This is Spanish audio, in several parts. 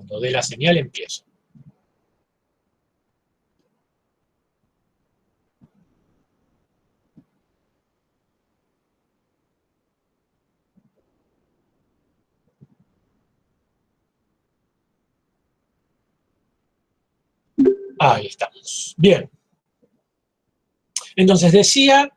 Cuando dé la señal empiezo. Ahí estamos. Bien. Entonces decía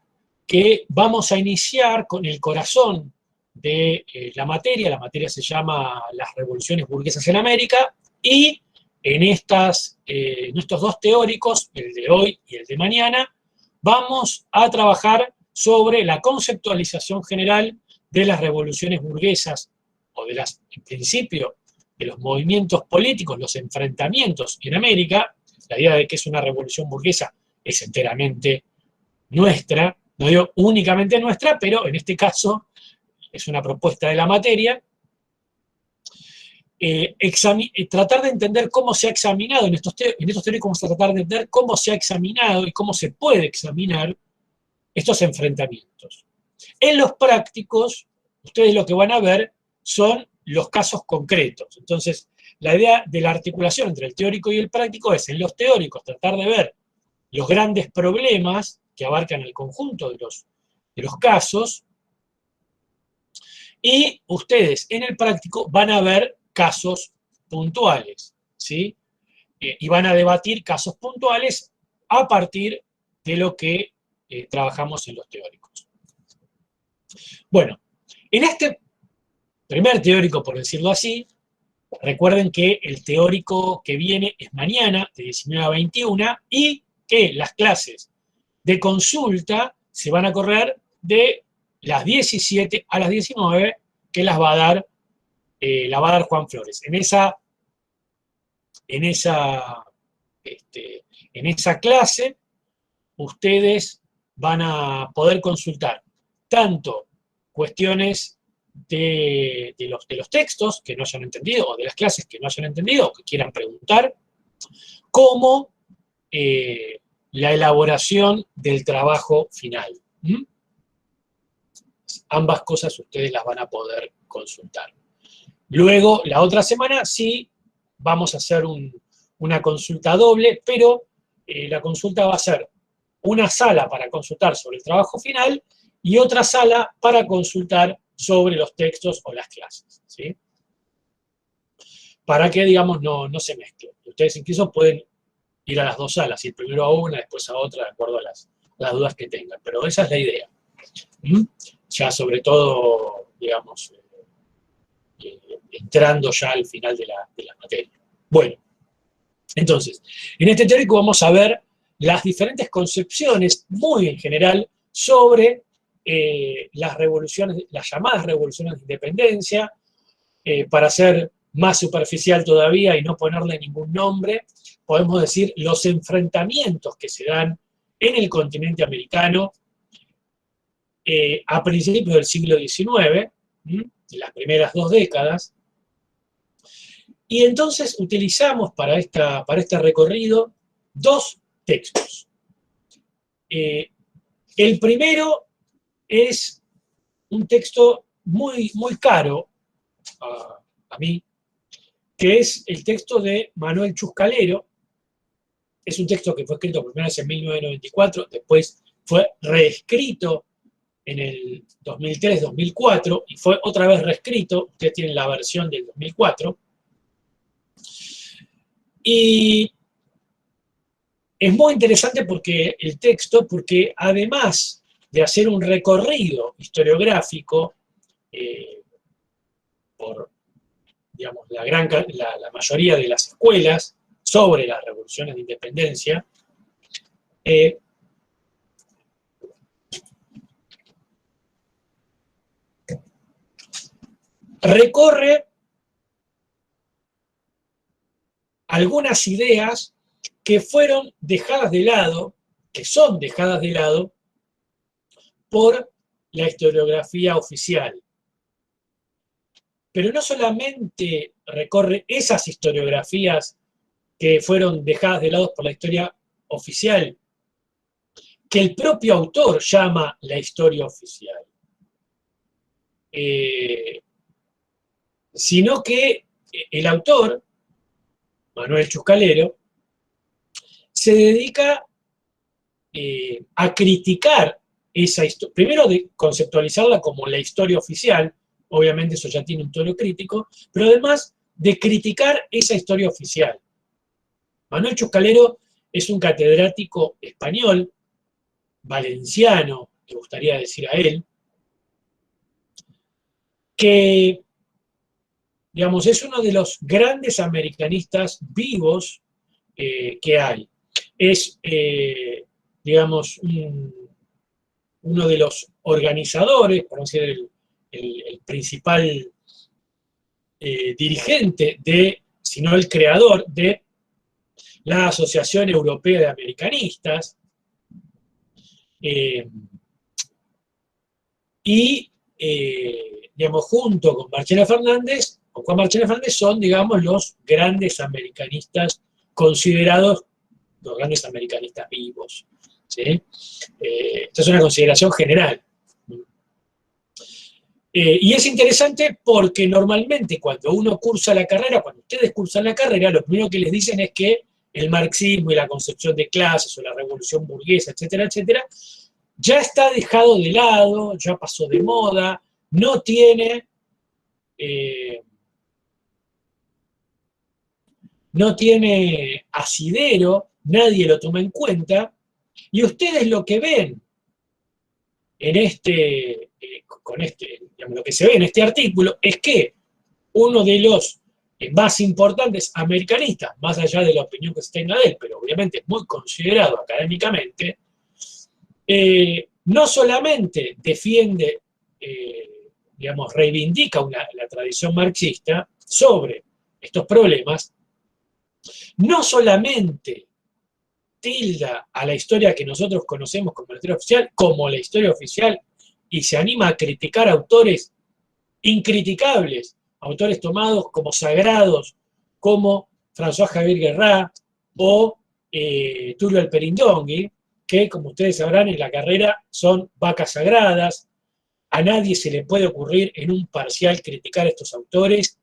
que vamos a iniciar con el corazón de la materia se llama Las revoluciones burguesas en América, y en estos dos teóricos, el de hoy y el de mañana, vamos a trabajar sobre la conceptualización general de las revoluciones burguesas, o en principio, de los movimientos políticos, los enfrentamientos en América. La idea de que es una revolución burguesa es enteramente nuestra, no digo únicamente nuestra, pero en este caso es una propuesta de la materia. Tratar de entender cómo se ha examinado en estos teóricos, vamos a tratar de entender cómo se ha examinado y cómo se puede examinar estos enfrentamientos. En los prácticos, ustedes lo que van a ver son los casos concretos. Entonces, la idea de la articulación entre el teórico y el práctico es, en los teóricos, tratar de ver los grandes problemas que abarcan el conjunto de los casos, y ustedes en el práctico van a ver casos puntuales, ¿sí? Y van a debatir casos puntuales a partir de lo que trabajamos en los teóricos. Bueno, en este primer teórico, por decirlo así, recuerden que el teórico que viene es mañana, de 19 a 21, y que las clases de consulta se van a correr de las 17 a las 19, que las va a dar, Juan Flores. En esa clase, ustedes van a poder consultar tanto cuestiones de los textos que no hayan entendido, o de las clases que no hayan entendido, o que quieran preguntar, como la elaboración del trabajo final. Ambas cosas ustedes las van a poder consultar. Luego, la otra semana, sí, vamos a hacer una consulta doble, pero la consulta va a ser una sala para consultar sobre el trabajo final y otra sala para consultar sobre los textos o las clases, ¿sí? Para que, digamos, no se mezclen. Ustedes incluso pueden ir a las dos salas, ir primero a una, después a otra, de acuerdo a las dudas que tengan. Pero esa es la idea. Ya sobre todo, digamos, entrando ya al final de la materia. Bueno, entonces, en este teórico vamos a ver las diferentes concepciones, muy en general, sobre las llamadas revoluciones de independencia. Para ser más superficial todavía y no ponerle ningún nombre, podemos decir los enfrentamientos que se dan en el continente americano a principios del siglo XIX, en las primeras 2 décadas. Y entonces utilizamos para este recorrido 2 textos. El primero es un texto muy, muy caro a mí, que es el texto de Manuel Chuscalero. Es un texto que fue escrito por primera vez en 1994, después fue reescrito en el 2003-2004, y fue otra vez reescrito. Ustedes tienen la versión del 2004. Y es muy interesante porque el texto, porque además de hacer un recorrido historiográfico por, digamos, la mayoría de las escuelas sobre las revoluciones de independencia, recorre algunas ideas que fueron dejadas de lado, que son dejadas de lado por la historiografía oficial. Pero no solamente recorre esas historiografías que fueron dejadas de lado por la historia oficial, que el propio autor llama la historia oficial, sino que el autor Manuel Chuscalero, se dedica a criticar esa historia, primero de conceptualizarla como la historia oficial, obviamente eso ya tiene un tono crítico, pero además de criticar esa historia oficial. Manuel Chuscalero es un catedrático español, valenciano, me gustaría decir a él, que, digamos, es uno de los grandes americanistas vivos que hay. Es, digamos, uno de los organizadores, por no decir el principal dirigente de, si no el creador de la Asociación Europea de Americanistas, y, digamos, junto con Marchena Fernández, o Juan Marchena Fernández, son, digamos, los grandes americanistas considerados, los grandes americanistas vivos. ¿Sí? Esta es una consideración general. Y es interesante porque normalmente cuando uno cursa la carrera, cuando ustedes cursan la carrera, lo primero que les dicen es que el marxismo y la concepción de clases o la revolución burguesa, etcétera, etcétera, ya está dejado de lado, ya pasó de moda, no tiene, no tiene asidero, nadie lo toma en cuenta, y ustedes lo que ven en digamos, lo que se ve en este artículo es que uno de los más importantes americanistas, más allá de la opinión que se tenga de él, pero obviamente muy considerado académicamente, no solamente defiende, digamos, reivindica la tradición marxista sobre estos problemas, no solamente tilda a la historia que nosotros conocemos como la historia oficial, y se anima a criticar autores incriticables, autores tomados como sagrados, como François Javier Guerra o Tulio Alperindongui, que, como ustedes sabrán, en la carrera son vacas sagradas. A nadie se le puede ocurrir en un parcial criticar a estos autores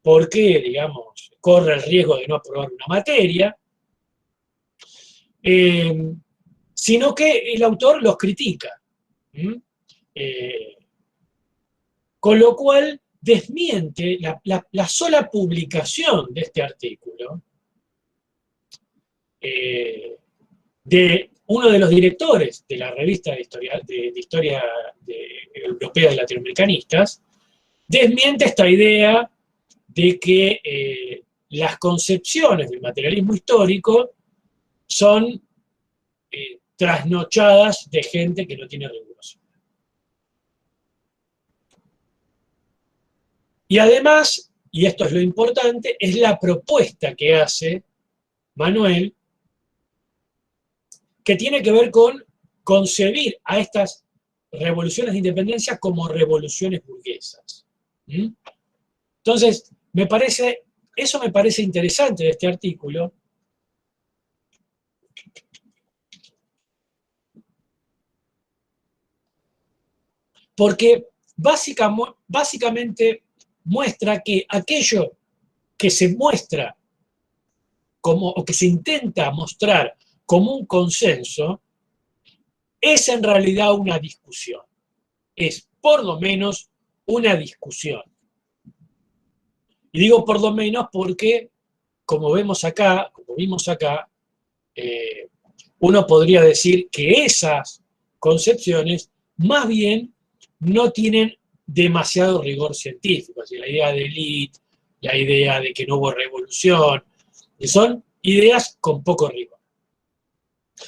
porque, digamos, corre el riesgo de no aprobar una materia, sino que el autor los critica. Con lo cual desmiente la sola publicación de este artículo de uno de los directores de la revista de historia europea de latinoamericanistas, desmiente esta idea de que las concepciones del materialismo histórico son trasnochadas de gente que no tiene rigurosidad. Y además, y esto es lo importante, es la propuesta que hace Manuel, que tiene que ver con concebir a estas revoluciones de independencia como revoluciones burguesas. Entonces, eso me parece interesante de este artículo, porque básicamente muestra que aquello que se muestra como, o que se intenta mostrar como un consenso, es en realidad una discusión. Es por lo menos una discusión. Y digo por lo menos porque, como vimos acá, uno podría decir que esas concepciones más bien no tienen demasiado rigor científico. Así, la idea de élite, la idea de que no hubo revolución, son ideas con poco rigor.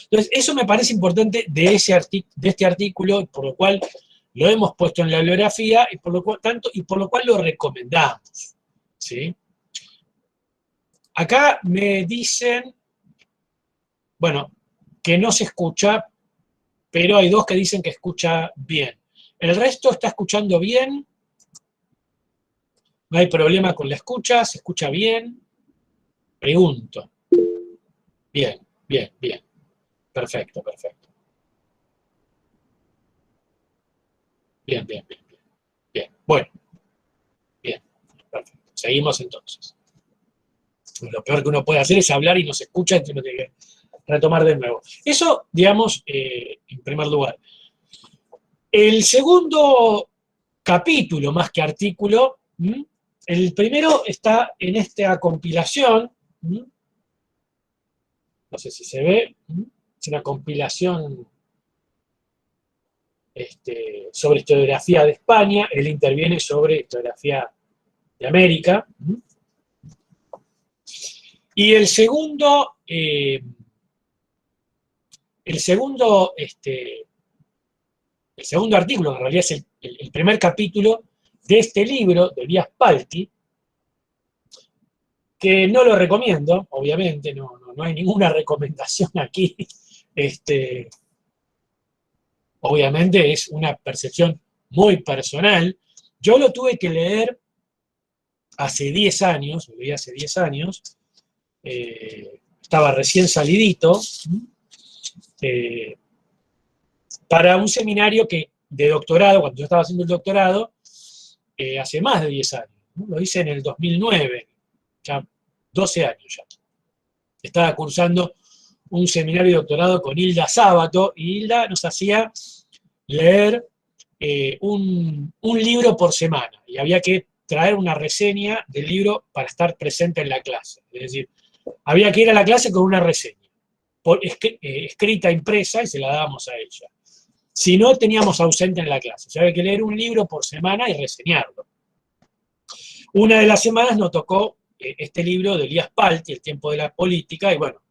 Entonces, eso me parece importante de este artículo, por lo cual lo hemos puesto en la bibliografía y por lo cual lo recomendamos. ¿Sí? Acá me dicen, bueno, que no se escucha, pero hay dos que dicen que escucha bien. ¿El resto está escuchando bien? ¿No hay problema con la escucha? ¿Se escucha bien? Pregunto. Bien, bien, bien. Perfecto, perfecto. Bien, bien, bien, bien. Bien, bueno, bien, perfecto. Seguimos entonces. Lo peor que uno puede hacer es hablar y no se escucha, entonces uno tiene que retomar de nuevo. Eso, digamos, en primer lugar. El segundo capítulo, más que artículo, el primero está en esta compilación, no sé si se ve, es una compilación sobre historiografía de España, él interviene sobre historiografía de América. Y el segundo, el segundo artículo, que en realidad es el primer capítulo de este libro de Díaz Palti, que no lo recomiendo, obviamente, no hay ninguna recomendación aquí. Obviamente es una percepción muy personal. Yo lo tuve que leer hace 10 años, lo leí hace 10 años, estaba recién salidito, para un seminario de doctorado, cuando yo estaba haciendo el doctorado, hace más de 10 años. ¿No? Lo hice en el 2009, ya 12 años ya. Estaba cursando un seminario de doctorado con Hilda Sábato, y Hilda nos hacía leer un libro por semana, y había que traer una reseña del libro para estar presente en la clase. Es decir, había que ir a la clase con una reseña, escrita, impresa, y se la dábamos a ella. Si no, teníamos ausente en la clase. O sea, había que leer un libro por semana y reseñarlo. Una de las semanas nos tocó este libro de Elías Palti, El tiempo de la política, y bueno,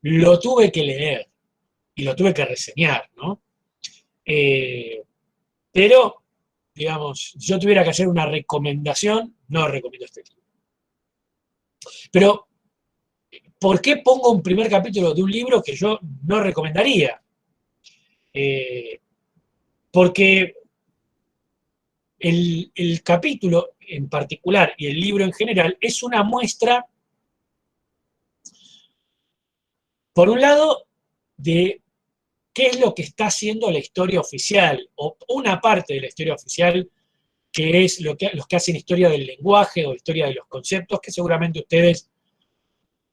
lo tuve que leer y lo tuve que reseñar, ¿no? Pero, digamos, si yo tuviera que hacer una recomendación, no recomiendo este libro. Pero, ¿por qué pongo un primer capítulo de un libro que yo no recomendaría? Porque el capítulo en particular y el libro en general es una muestra, por un lado, de qué es lo que está haciendo la historia oficial, o una parte de la historia oficial, que es los que hacen historia del lenguaje o historia de los conceptos, que seguramente ustedes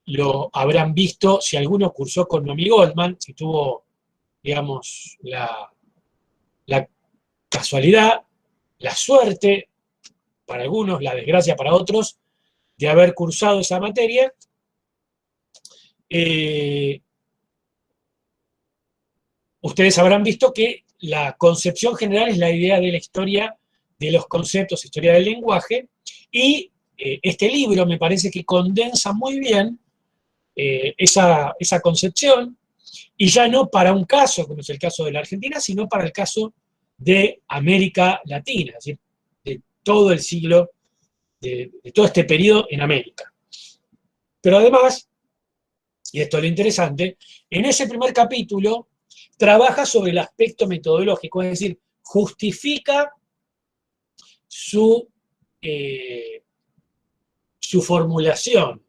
lo habrán visto si alguno cursó con Noemí Goldman, si tuvo, digamos, la casualidad, la suerte, para algunos, la desgracia para otros, de haber cursado esa materia. Ustedes habrán visto que la concepción general es la idea de la historia de los conceptos, historia del lenguaje, y este libro me parece que condensa muy bien esa concepción, y ya no para un caso, como es el caso de la Argentina, sino para el caso de América Latina, es decir, de todo el siglo, de todo este periodo en América. Pero además, y esto es lo interesante, en ese primer capítulo trabaja sobre el aspecto metodológico, es decir, justifica su formulación,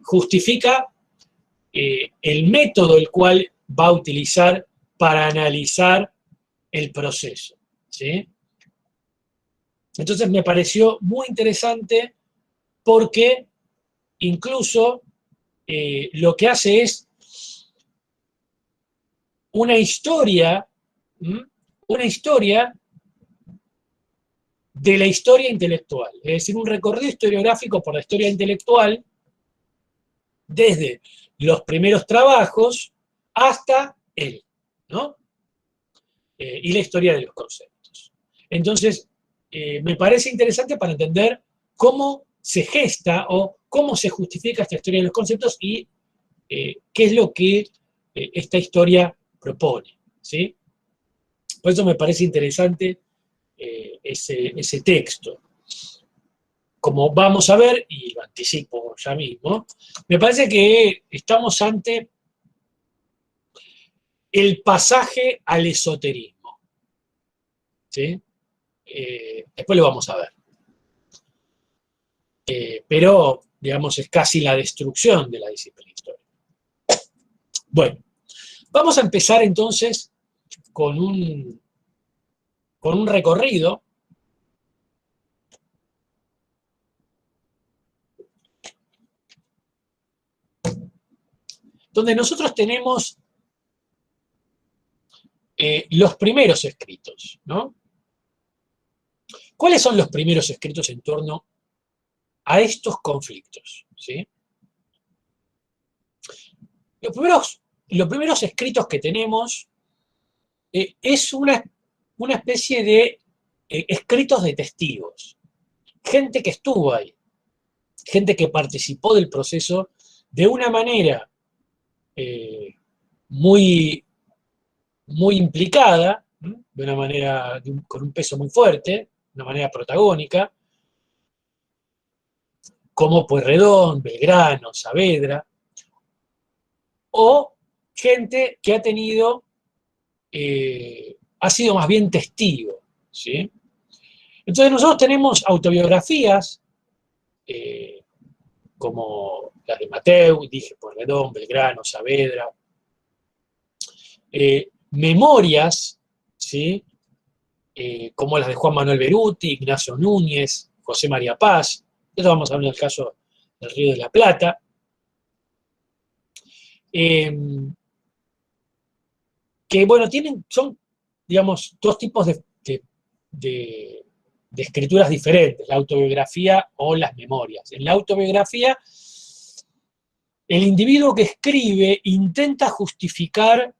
justifica el método el cual va a utilizar para analizar el proceso, ¿sí? Entonces me pareció muy interesante porque incluso lo que hace es una historia de la historia intelectual, es decir, un recorrido historiográfico por la historia intelectual desde los primeros trabajos hasta él, ¿no? Y la historia de los conceptos. Entonces, me parece interesante para entender cómo se gesta o cómo se justifica esta historia de los conceptos y qué es lo que esta historia propone, ¿sí? Por eso me parece interesante ese texto. Como vamos a ver, y lo anticipo ya mismo, me parece que estamos ante el pasaje al esoterismo, ¿sí? Después lo vamos a ver. Pero, digamos, es casi la destrucción de la disciplina histórica. Bueno, vamos a empezar entonces con un recorrido donde nosotros tenemos los primeros escritos, ¿no? ¿Cuáles son los primeros escritos en torno a estos conflictos? ¿Sí? Los primeros escritos que tenemos es una especie de escritos de testigos, gente que estuvo ahí, gente que participó del proceso de una manera muy, muy implicada, ¿no? De una manera con un peso muy fuerte, de una manera protagónica, como Pueyrredón, Belgrano, Saavedra, o gente que ha sido más bien testigo, ¿sí? Entonces nosotros tenemos autobiografías, como las de Mateu, dije Pueyrredón, Belgrano, Saavedra, memorias, ¿sí? Como las de Juan Manuel Beruti, Ignacio Núñez, José María Paz, esto vamos a hablar del caso del Río de la Plata, que bueno, son, digamos, dos tipos de escrituras diferentes, la autobiografía o las memorias. En la autobiografía, el individuo que escribe intenta justificar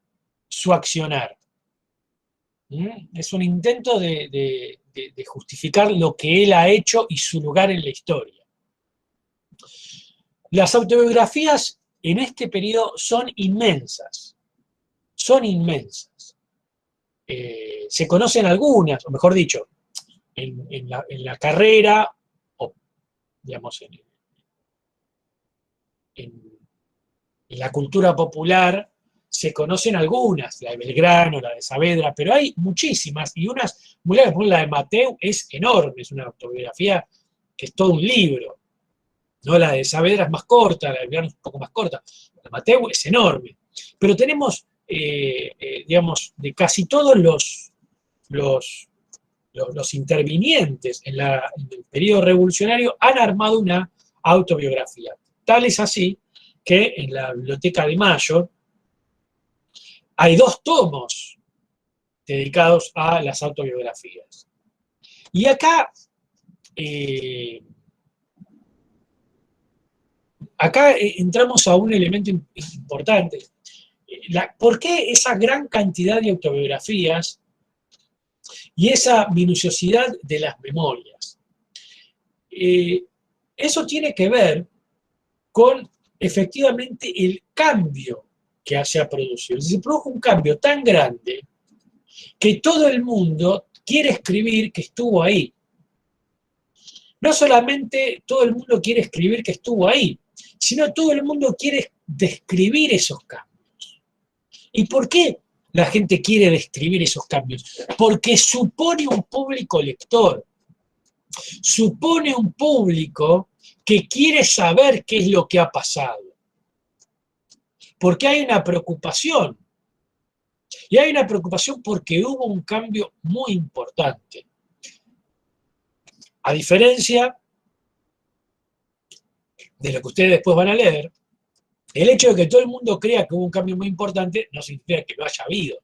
su accionar. Es un intento de justificar lo que él ha hecho y su lugar en la historia. Las autobiografías en este periodo son inmensas, son inmensas. Se conocen algunas, o mejor dicho, en la carrera, o digamos, en la cultura popular, se conocen algunas, la de Belgrano, la de Saavedra, pero hay muchísimas, y unas muy largas. La de Mateu es enorme, es una autobiografía que es todo un libro, ¿no? La de Saavedra es más corta, la de Belgrano es un poco más corta, la de Mateu es enorme. Pero tenemos, digamos, de casi todos los intervinientes en el periodo revolucionario han armado una autobiografía. Tal es así que en la Biblioteca de Mayo hay 2 tomos dedicados a las autobiografías. Y acá, entramos a un elemento importante. ¿Por qué esa gran cantidad de autobiografías y esa minuciosidad de las memorias? Eso tiene que ver con efectivamente el cambio que se ha producido. Se produjo un cambio tan grande que todo el mundo quiere escribir que estuvo ahí. No solamente todo el mundo quiere escribir que estuvo ahí, sino todo el mundo quiere describir esos cambios. ¿Y por qué la gente quiere describir esos cambios? Porque supone un público lector, supone un público que quiere saber qué es lo que ha pasado. Porque hay una preocupación. Y hay una preocupación porque hubo un cambio muy importante. A diferencia de lo que ustedes después van a leer, el hecho de que todo el mundo crea que hubo un cambio muy importante no significa que lo haya habido.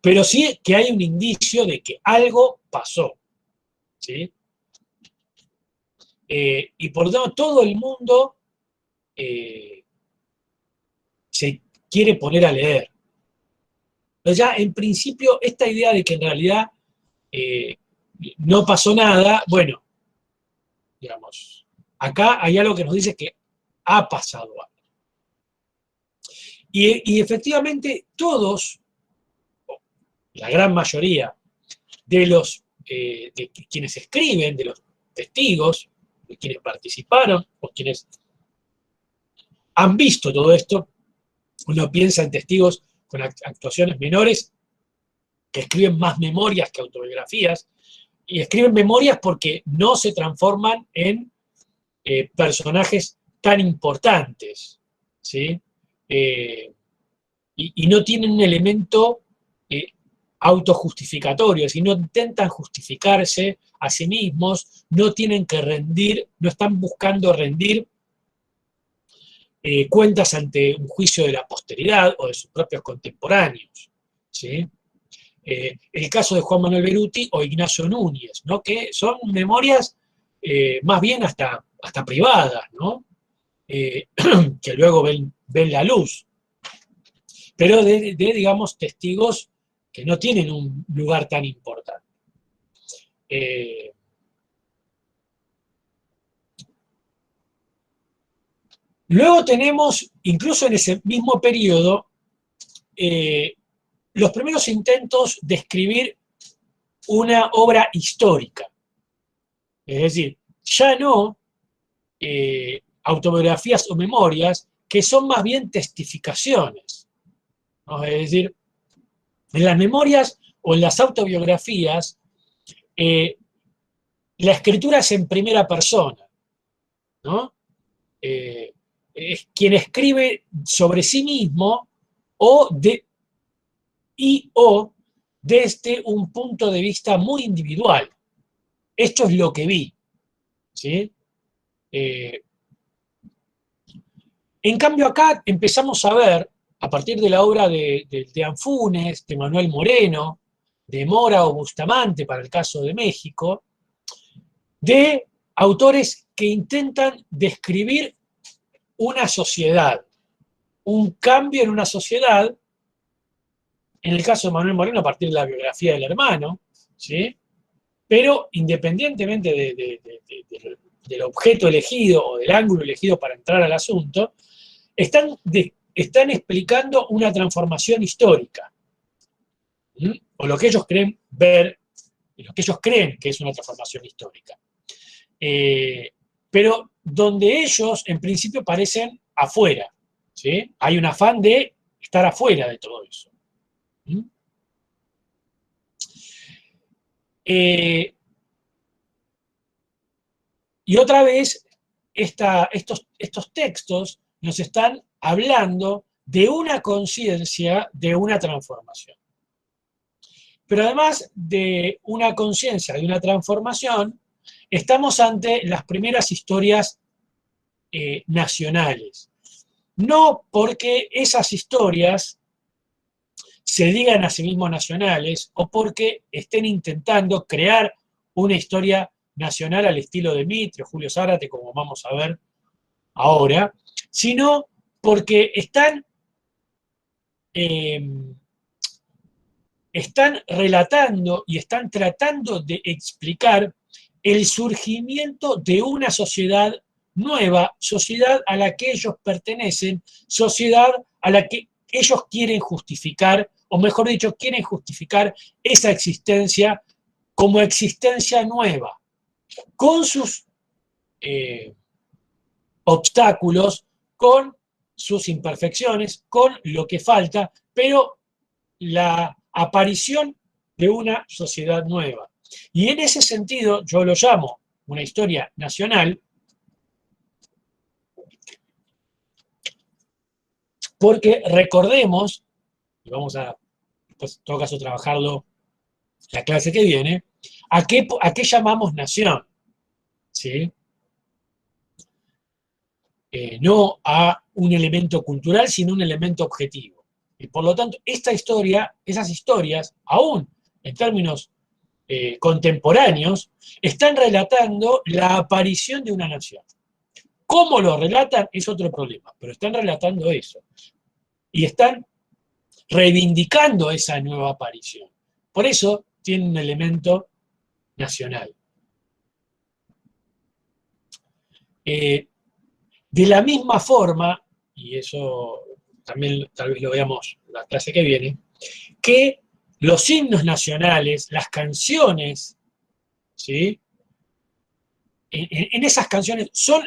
Pero sí que hay un indicio de que algo pasó. ¿Sí? Y por lo tanto, todo el mundo se quiere poner a leer. Pero ya, en principio, esta idea de que en realidad no pasó nada, bueno, digamos, acá hay algo que nos dice que ha pasado algo. Y efectivamente, todos, la gran mayoría de quienes escriben, de los testigos, de quienes participaron, o quienes han visto todo esto, uno piensa en testigos con actuaciones menores que escriben más memorias que autobiografías, y escriben memorias porque no se transforman en personajes tan importantes, ¿sí? Y no tienen un elemento autojustificatorio, es decir, no intentan justificarse a sí mismos, no tienen que rendir, no están buscando rendir cuentas ante un juicio de la posteridad o de sus propios contemporáneos, ¿sí? El caso de Juan Manuel Beruti o Ignacio Núñez, ¿no? Que son memorias más bien hasta privadas, ¿no? Que luego ven la luz, pero digamos, testigos que no tienen un lugar tan importante. Luego tenemos, incluso en ese mismo periodo, los primeros intentos de escribir una obra histórica. Es decir, ya no autobiografías o memorias, que son más bien testificaciones, ¿no? Es decir, en las memorias o en las autobiografías, la escritura es en primera persona, ¿no? Es quien escribe sobre sí mismo o desde un punto de vista muy individual. Esto es lo que vi, ¿sí? En cambio acá empezamos a ver, a partir de la obra de Anfunes, de Manuel Moreno, de Mora o Bustamante, para el caso de México, de autores que intentan describir una sociedad, un cambio en una sociedad, en el caso de Manuel Moreno a partir de la biografía del hermano, ¿sí? Pero independientemente del objeto elegido o del ángulo elegido para entrar al asunto, están explicando una transformación histórica, ¿sí? O lo que ellos creen ver, lo que ellos creen que es una transformación histórica. Pero donde ellos en principio parecen afuera, ¿sí? Hay un afán de estar afuera de todo eso. ¿Sí? Y otra vez, estos textos nos están hablando de una conciencia, de una transformación. Pero además de una conciencia, de una transformación, estamos ante las primeras historias nacionales. No porque esas historias se digan a sí mismos nacionales o porque estén intentando crear una historia nacional al estilo de Mitre o Julio Zárate, como vamos a ver ahora, sino porque están relatando y están tratando de explicar el surgimiento de una sociedad nueva, sociedad a la que ellos pertenecen, sociedad a la que ellos quieren justificar, o mejor dicho, quieren justificar esa existencia como existencia nueva, con sus obstáculos, con sus imperfecciones, con lo que falta, pero la aparición de una sociedad nueva. Y en ese sentido, yo lo llamo una historia nacional, porque recordemos, y vamos a, pues, en todo caso, trabajarlo la clase que viene, ¿a qué llamamos nación? ¿Sí? No a un elemento cultural, sino un elemento objetivo. Y por lo tanto, esas historias, aún en términos contemporáneos, están relatando la aparición de una nación. ¿Cómo lo relatan? Es otro problema, pero están relatando eso. Y están reivindicando esa nueva aparición. Por eso tiene un elemento nacional. De la misma forma, y eso también tal vez lo veamos en la clase que viene, que los himnos nacionales, las canciones, ¿sí? En esas canciones son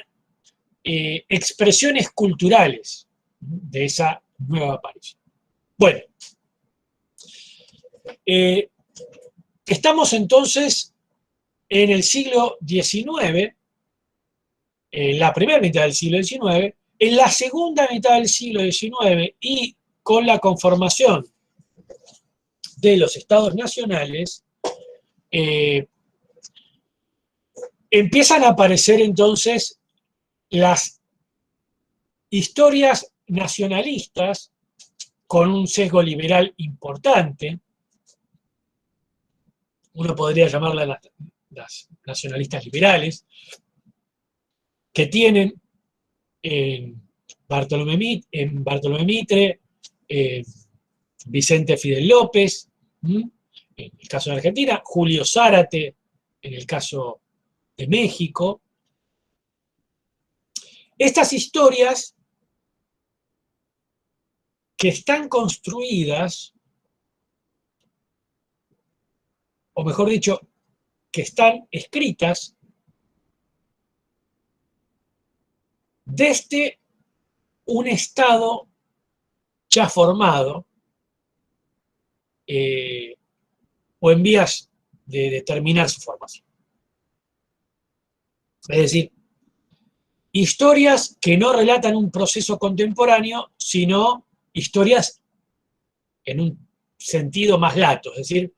expresiones culturales de esa nueva aparición. Bueno, estamos entonces en el siglo XIX, en la primera mitad del siglo XIX, en la segunda mitad del siglo XIX y con la conformación de los estados nacionales, empiezan a aparecer entonces las historias nacionalistas con un sesgo liberal importante. Uno podría llamarlas las nacionalistas liberales, que tienen en Bartolomé Mitre, Vicente Fidel López, en el caso de Argentina, Julio Zárate, en el caso de México. Estas historias que están construidas, o mejor dicho, que están escritas desde un Estado ya formado, o en vías de determinar su formación. Es decir, historias que no relatan un proceso contemporáneo, sino historias en un sentido más lato, es decir,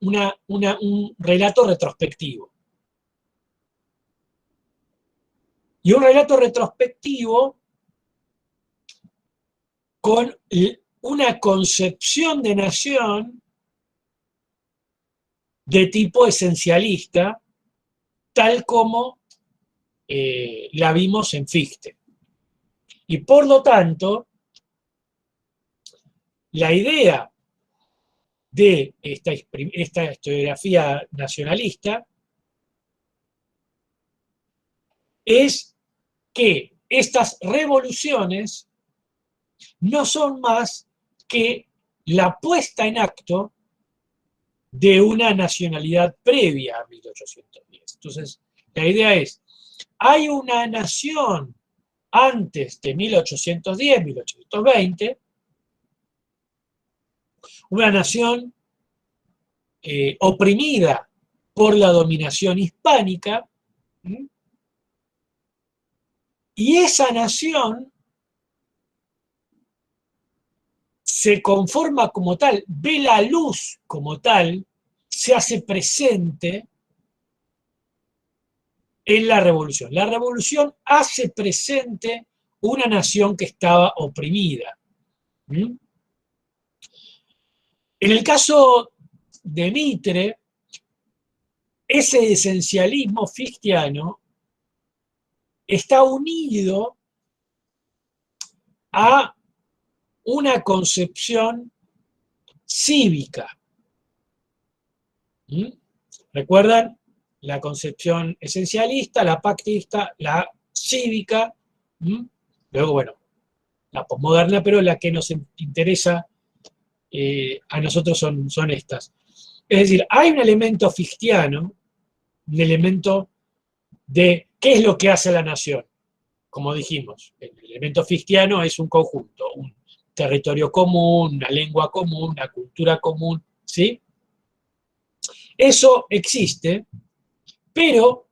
un relato retrospectivo. Y un relato retrospectivo con una concepción de nación de tipo esencialista, tal como la vimos en Fichte. Y por lo tanto, la idea de esta historiografía nacionalista es que estas revoluciones no son más que la puesta en acto de una nacionalidad previa a 1810. Entonces, la idea es, hay una nación antes de 1810, 1820, una nación oprimida por la dominación hispánica, y esa nación se conforma como tal, ve la luz como tal, se hace presente en la revolución. La revolución hace presente una nación que estaba oprimida. En el caso de Mitre, ese esencialismo fichteano está unido a una concepción cívica. ¿Recuerdan? La concepción esencialista, la pactista, la cívica, luego, bueno, la posmoderna, pero la que nos interesa a nosotros son estas. Es decir, hay un elemento fichteano, un elemento de qué es lo que hace la nación. Como dijimos, el elemento fichteano es un conjunto, un territorio común, una lengua común, una cultura común, ¿sí? Eso existe, pero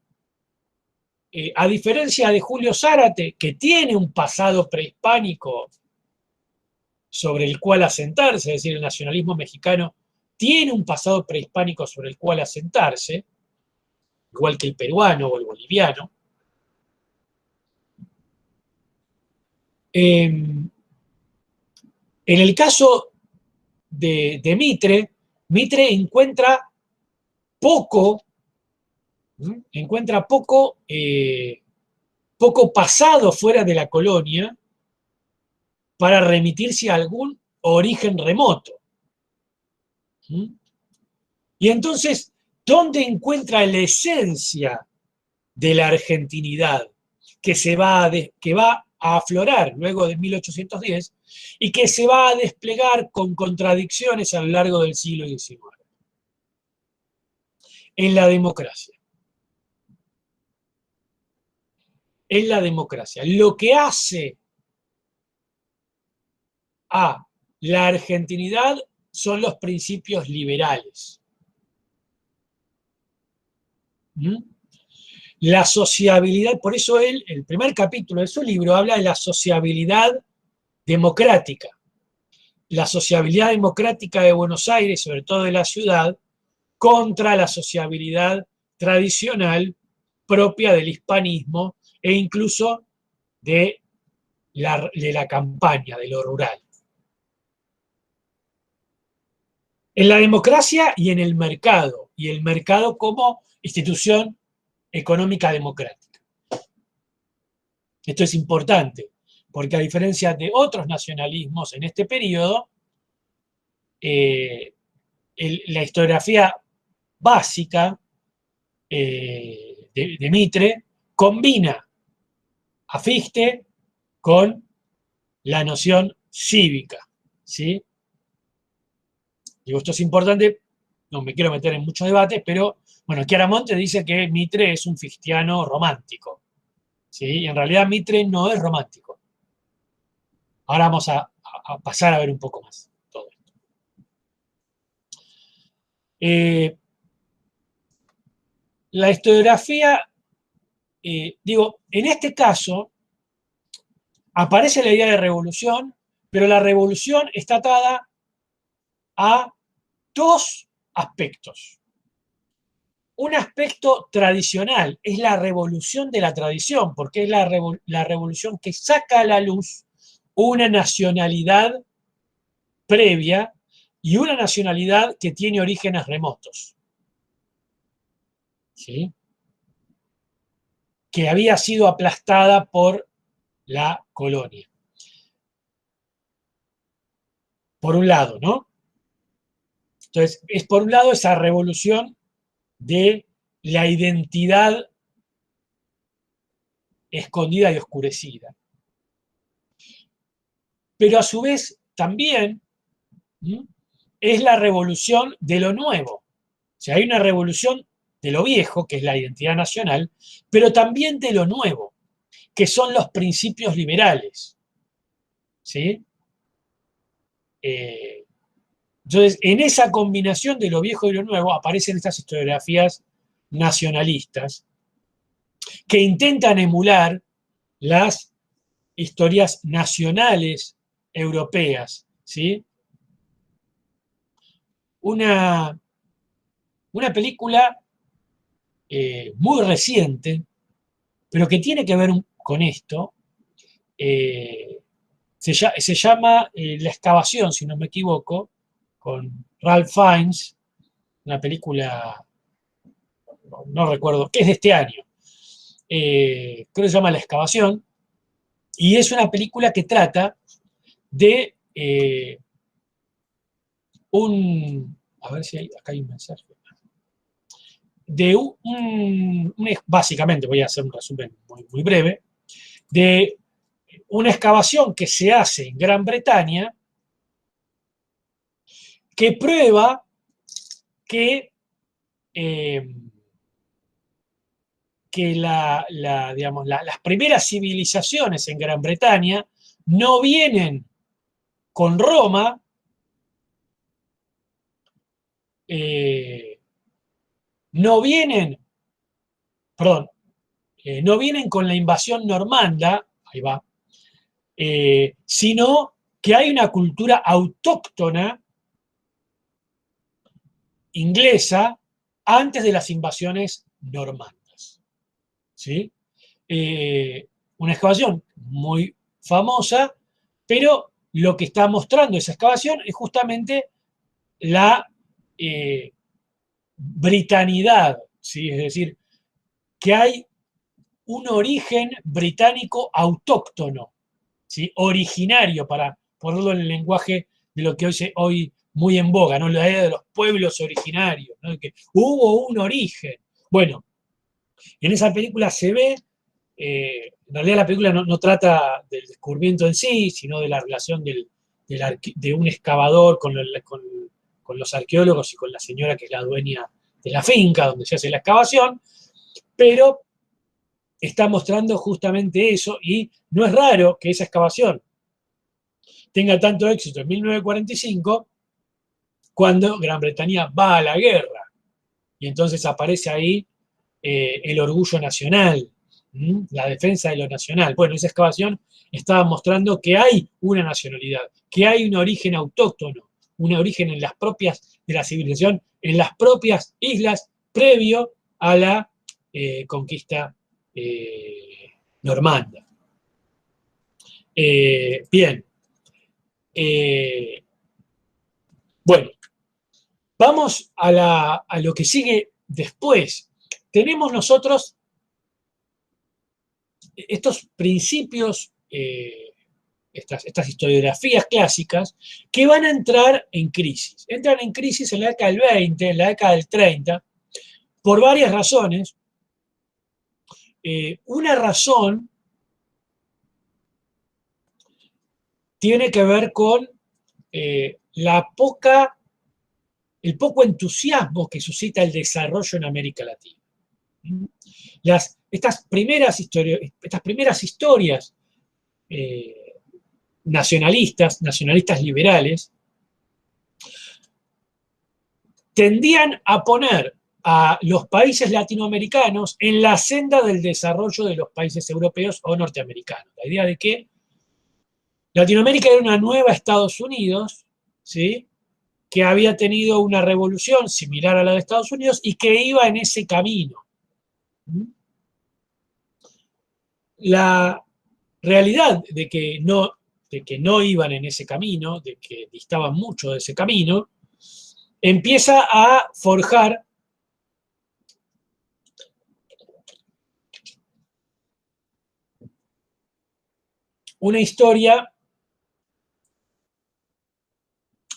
a diferencia de Julio Zárate, que tiene un pasado prehispánico sobre el cual asentarse, es decir, el nacionalismo mexicano tiene un pasado prehispánico sobre el cual asentarse, igual que el peruano o el boliviano. En el caso de Mitre, Mitre encuentra poco pasado fuera de la colonia para remitirse a algún origen remoto. Y entonces, ¿dónde encuentra la esencia de la argentinidad que va a aflorar luego de 1810 y que se va a desplegar con contradicciones a lo largo del siglo XIX? En la democracia. En la democracia. Lo que hace a la argentinidad son los principios liberales. La sociabilidad, por eso él, el primer capítulo de su libro, habla de la sociabilidad democrática. La sociabilidad democrática de Buenos Aires, sobre todo de la ciudad, contra la sociabilidad tradicional propia del hispanismo e incluso de de la campaña, de lo rural. En la democracia y en el mercado como institución económica democrática. Esto es importante, porque a diferencia de otros nacionalismos en este periodo, la historiografía básica de Mitre combina a Fichte con la noción cívica, ¿sí? Digo, esto es importante, no me quiero meter en muchos debates, pero, bueno, Chiaramonte dice que Mitre es un fichtiano romántico, ¿sí? Y en realidad Mitre no es romántico. Ahora vamos a pasar a ver un poco más todo esto. La historiografía, digo, en este caso aparece la idea de revolución, pero la revolución está atada a dos aspectos. Un aspecto tradicional es la revolución de la tradición, porque es la revolución que saca a la luz una nacionalidad previa y una nacionalidad que tiene orígenes remotos, ¿sí? Que había sido aplastada por la colonia. Por un lado, ¿no? Entonces, es por un lado esa revolución de la identidad escondida y oscurecida. Pero a su vez también es la revolución de lo nuevo. O sea, hay una revolución de lo viejo, que es la identidad nacional, pero también de lo nuevo, que son los principios liberales. ¿Sí? Entonces, en esa combinación de lo viejo y lo nuevo aparecen estas historiografías nacionalistas que intentan emular las historias nacionales europeas, ¿sí? Una película muy reciente, pero que tiene que ver con esto, se llama La excavación, si no me equivoco, con Ralph Fiennes, una película, no recuerdo, que es de este año, creo que se llama La excavación, y es una película que trata de a ver si acá hay un mensaje, de básicamente, voy a hacer un resumen muy, muy breve, de una excavación que se hace en Gran Bretaña que prueba que, digamos, las primeras civilizaciones en Gran Bretaña no vienen con Roma, no vienen, perdón, no vienen con la invasión normanda, ahí va, sino que hay una cultura autóctona inglesa antes de las invasiones normandas. ¿Sí? Una excavación muy famosa, pero lo que está mostrando esa excavación es justamente la britanidad, ¿sí? Es decir, que hay un origen británico autóctono, ¿sí? Originario, para ponerlo en el lenguaje de lo que hoy muy en boga, ¿no? La idea de los pueblos originarios, ¿no? Que hubo un origen. Bueno, en esa película se ve, en realidad la película no trata del descubrimiento en sí, sino de la relación de un excavador con los arqueólogos y con la señora que es la dueña de la finca donde se hace la excavación, pero está mostrando justamente eso, y no es raro que esa excavación tenga tanto éxito en 1945, cuando Gran Bretaña va a la guerra, y entonces aparece ahí el orgullo nacional, la defensa de lo nacional. Bueno, esa excavación estaba mostrando que hay una nacionalidad, que hay un origen autóctono, un origen en las propias de la civilización, en las propias islas, previo a la conquista normanda. Bien. Bueno, vamos a lo que sigue después. Tenemos nosotros estos principios, estas historiografías clásicas, que van a entrar en crisis. Entran en crisis en la década del 20, en la década del 30, por varias razones. Una razón tiene que ver con el poco entusiasmo que suscita el desarrollo en América Latina. Estas primeras historias nacionalistas liberales, tendían a poner a los países latinoamericanos en la senda del desarrollo de los países europeos o norteamericanos. La idea de que Latinoamérica era una nueva Estados Unidos, ¿sí?, que había tenido una revolución similar a la de Estados Unidos y que iba en ese camino. La realidad de que no iban en ese camino, de que distaban mucho de ese camino, empieza a forjar una historia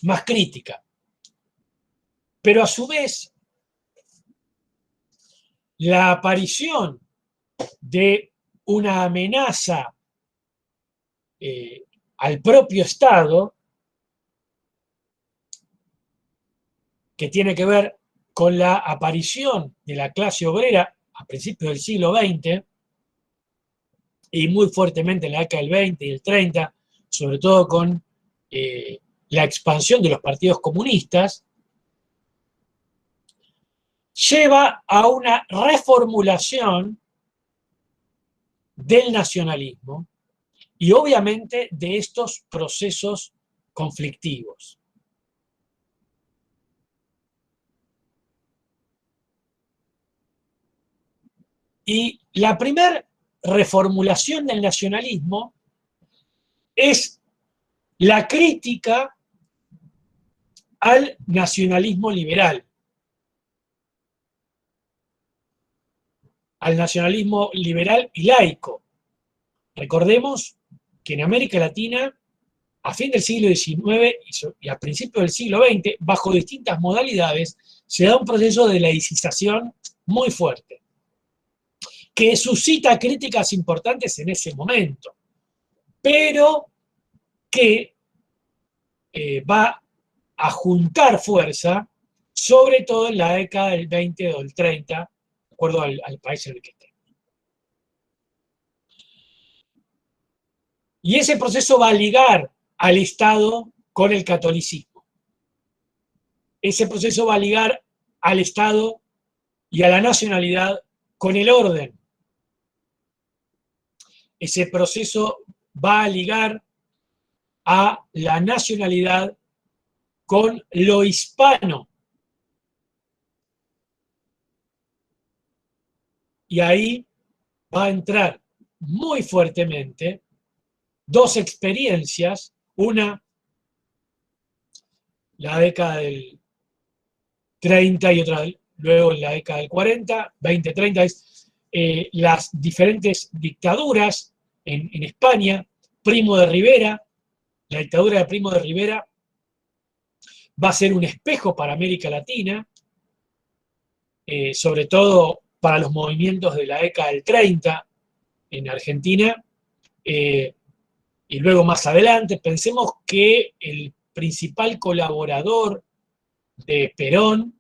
más crítica. Pero a su vez, la aparición de una amenaza al propio Estado, que tiene que ver con la aparición de la clase obrera a principios del siglo XX, y muy fuertemente en la década del 20 y el 30, sobre todo con la expansión de los partidos comunistas, lleva a una reformulación del nacionalismo y obviamente de estos procesos conflictivos. Y la primera reformulación del nacionalismo es la crítica al nacionalismo liberal, al nacionalismo liberal y laico. Recordemos que en América Latina, a fin del siglo XIX y a principios del siglo XX, bajo distintas modalidades, se da un proceso de laicización muy fuerte, que suscita críticas importantes en ese momento, pero que va a juntar fuerza, sobre todo en la década del 20 o del 30, de acuerdo al país en el que esté. Y ese proceso va a ligar al Estado con el catolicismo. Ese proceso va a ligar al Estado y a la nacionalidad con el orden. Ese proceso va a ligar a la nacionalidad con lo hispano. Y ahí va a entrar muy fuertemente dos experiencias, una la década del 30 y otra luego en la década del 40, 20, 30, es las diferentes dictaduras en España. Primo de Rivera, la dictadura de Primo de Rivera va a ser un espejo para América Latina, sobre todo para los movimientos de la década del 30 en Argentina, y luego más adelante. Pensemos que el principal colaborador de Perón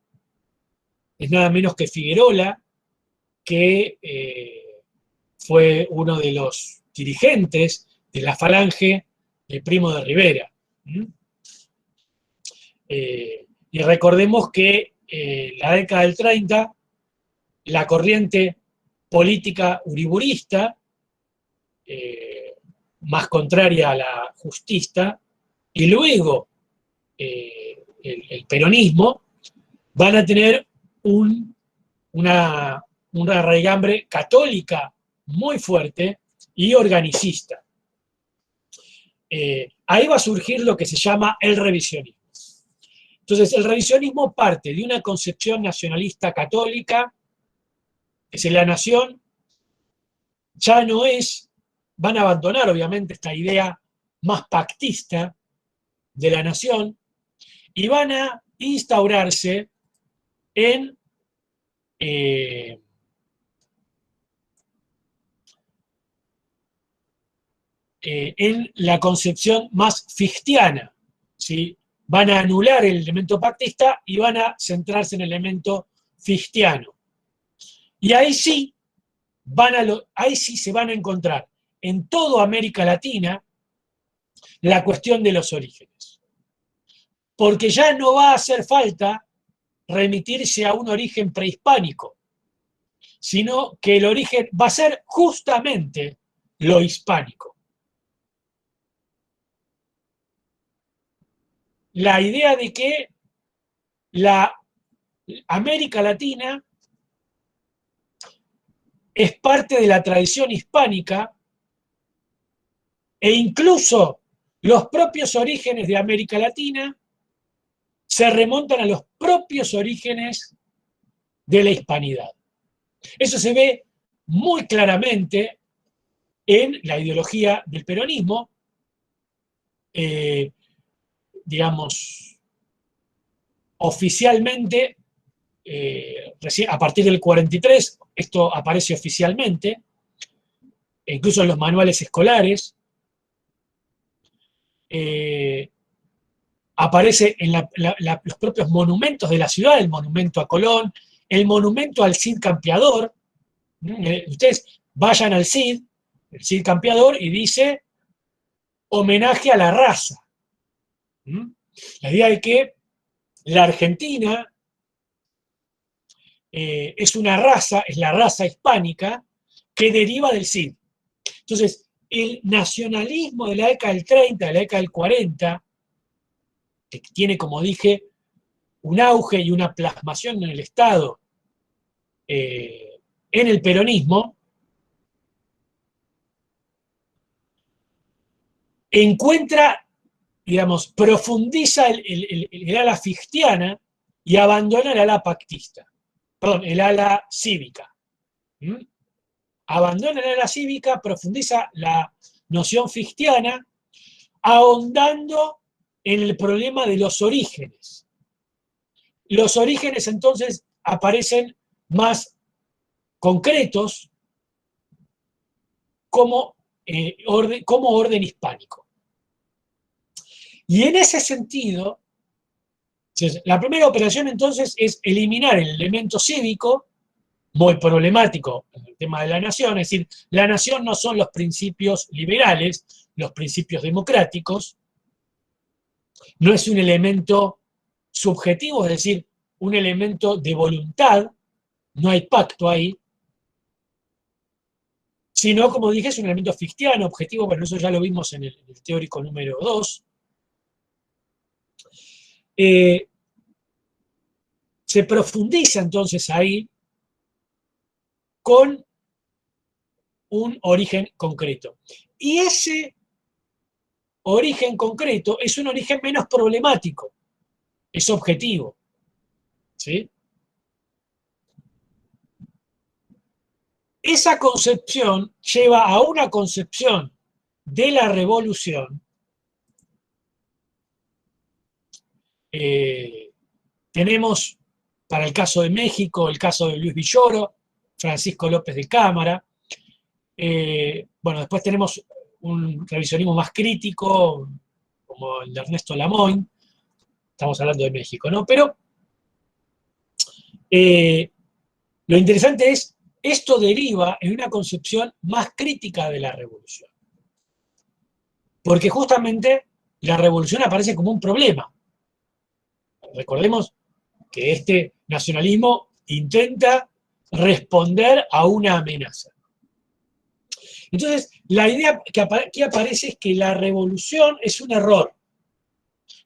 es nada menos que Figuerola, que fue uno de los dirigentes de la falange de Primo de Rivera. Y recordemos que en la década del 30, la corriente política uriburista, más contraria a la justista, y luego el peronismo, van a tener una raigambre católica muy fuerte y organicista. ahí va a surgir lo que se llama el revisionismo. Entonces, el revisionismo parte de una concepción nacionalista católica, que es la nación, ya no es, van a abandonar obviamente esta idea más pactista de la nación y van a instaurarse en la concepción más fictiana, ¿sí? Van a anular el elemento pactista y van a centrarse en el elemento fictiano. Y ahí sí, ahí sí se van a encontrar en toda América Latina la cuestión de los orígenes. Porque ya no va a hacer falta remitirse a un origen prehispánico, sino que el origen va a ser justamente lo hispánico. La idea de que la América Latina es parte de la tradición hispánica e incluso los propios orígenes de América Latina se remontan a los propios orígenes de la hispanidad. Eso se ve muy claramente en la ideología del peronismo, digamos, oficialmente, a partir del 43, esto aparece oficialmente, incluso en los manuales escolares, aparece en los propios monumentos de la ciudad, el monumento a Colón, el monumento al Cid Campeador. Ustedes vayan al Cid, el Cid Campeador, y dice homenaje a la raza. La idea de que la Argentina es una raza, es la raza hispánica que deriva del Cid. Entonces, el nacionalismo de la década del 30, de la década del 40, que tiene, como dije, un auge y una plasmación en el Estado, en el peronismo, encuentra, digamos, profundiza el ala fictiana y abandona el ala pactista, perdón, el ala cívica. Abandona el ala cívica, profundiza la noción fictiana, ahondando en el problema de los orígenes. Los orígenes entonces aparecen más concretos como orden hispánico. Y en ese sentido, la primera operación entonces es eliminar el elemento cívico, muy problemático en el tema de la nación, es decir, la nación no son los principios liberales, los principios democráticos, no es un elemento subjetivo, es decir, un elemento de voluntad, no hay pacto ahí, sino, como dije, es un elemento fictiano, objetivo, bueno, eso ya lo vimos en el teórico número 2. Se profundiza entonces ahí con un origen concreto. Y ese origen concreto es un origen menos problemático, es objetivo. ¿Sí? Esa concepción lleva a una concepción de la revolución. Tenemos, para el caso de México, el caso de Luis Villoro, Francisco López de Cámara. Bueno, después tenemos un revisionismo más crítico, como el de Ernesto Lamoine. Estamos hablando de México, ¿no? Pero lo interesante es, esto deriva en una concepción más crítica de la revolución. Porque justamente la revolución aparece como un problema. Recordemos que este nacionalismo intenta responder a una amenaza. Entonces, la idea que aquí aparece es que la revolución es un error.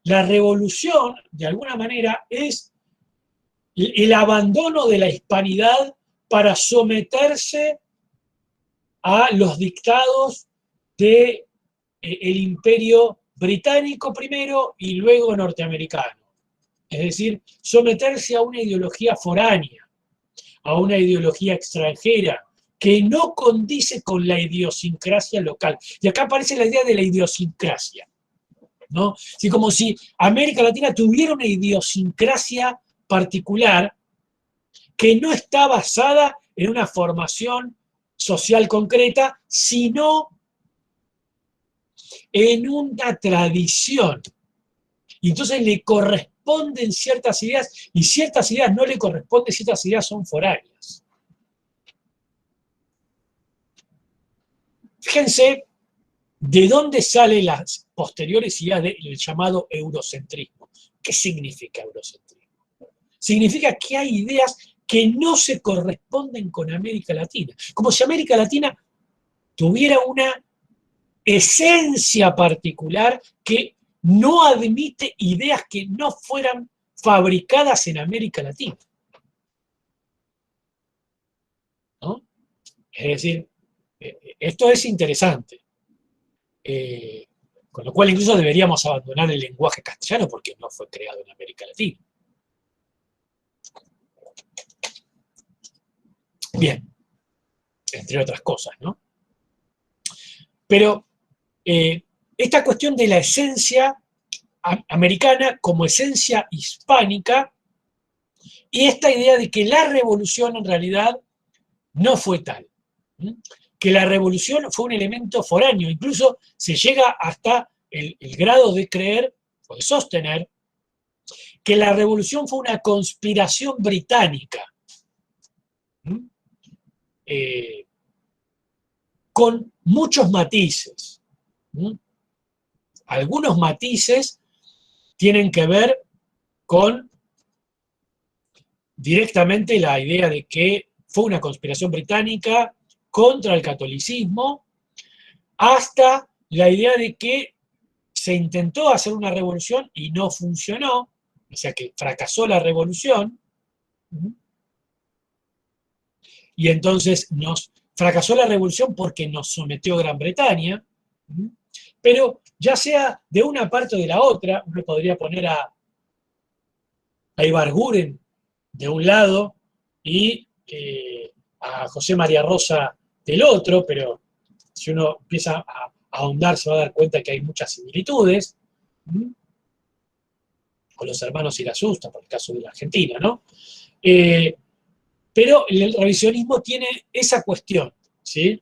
La revolución, de alguna manera, es el abandono de la hispanidad para someterse a los dictados de el imperio británico primero y luego norteamericano. Es decir, someterse a una ideología foránea, a una ideología extranjera, que no condice con la idiosincrasia local. Y acá aparece la idea de la idiosincrasia, ¿no? Así como si América Latina tuviera una idiosincrasia particular que no está basada en una formación social concreta, sino en una tradición. Y entonces le corresponden ciertas ideas y ciertas ideas no le corresponden, ciertas ideas son foráneas. Fíjense de dónde salen las posteriores ideas del llamado eurocentrismo. ¿Qué significa eurocentrismo? Significa que hay ideas que no se corresponden con América Latina. Como si América Latina tuviera una esencia particular que no admite ideas que no fueran fabricadas en América Latina, ¿no? Es decir, esto es interesante. Con lo cual incluso deberíamos abandonar el lenguaje castellano porque no fue creado en América Latina. Bien, entre otras cosas, ¿no? Pero esta cuestión de la esencia americana como esencia hispánica y esta idea de que la revolución en realidad no fue tal, que la revolución fue un elemento foráneo, incluso se llega hasta el grado de creer o de sostener que la revolución fue una conspiración británica, con muchos matices. Algunos matices tienen que ver con directamente la idea de que fue una conspiración británica contra el catolicismo, hasta la idea de que se intentó hacer una revolución y no funcionó, o sea que fracasó la revolución, y entonces fracasó la revolución porque nos sometió Gran Bretaña, pero ya sea de una parte o de la otra, uno podría poner a Ibarguren de un lado y a José María Rosa del otro, pero si uno empieza a ahondar se va a dar cuenta que hay muchas similitudes, con los hermanos Irasusta, por el caso de la Argentina, ¿no? Pero el revisionismo tiene esa cuestión, ¿sí?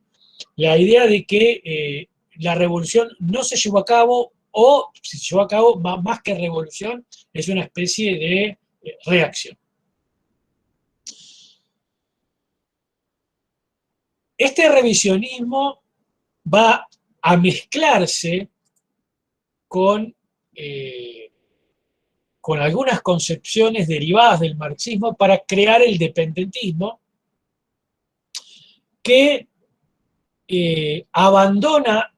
La idea de que la revolución no se llevó a cabo, o si se llevó a cabo, más que revolución, es una especie de reacción. Este revisionismo va a mezclarse con algunas concepciones derivadas del marxismo para crear el dependentismo que abandona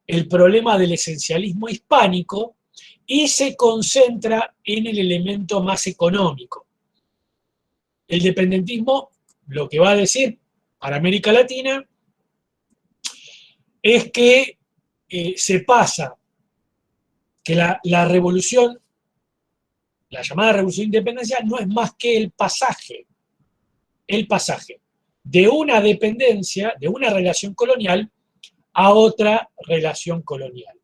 el problema del esencialismo hispánico y se concentra en el elemento más económico. El dependentismo, lo que va a decir para América Latina es que se pasa, que la revolución, la llamada revolución de independencia, no es más que el pasaje de una dependencia, de una relación colonial, a otra relación colonial.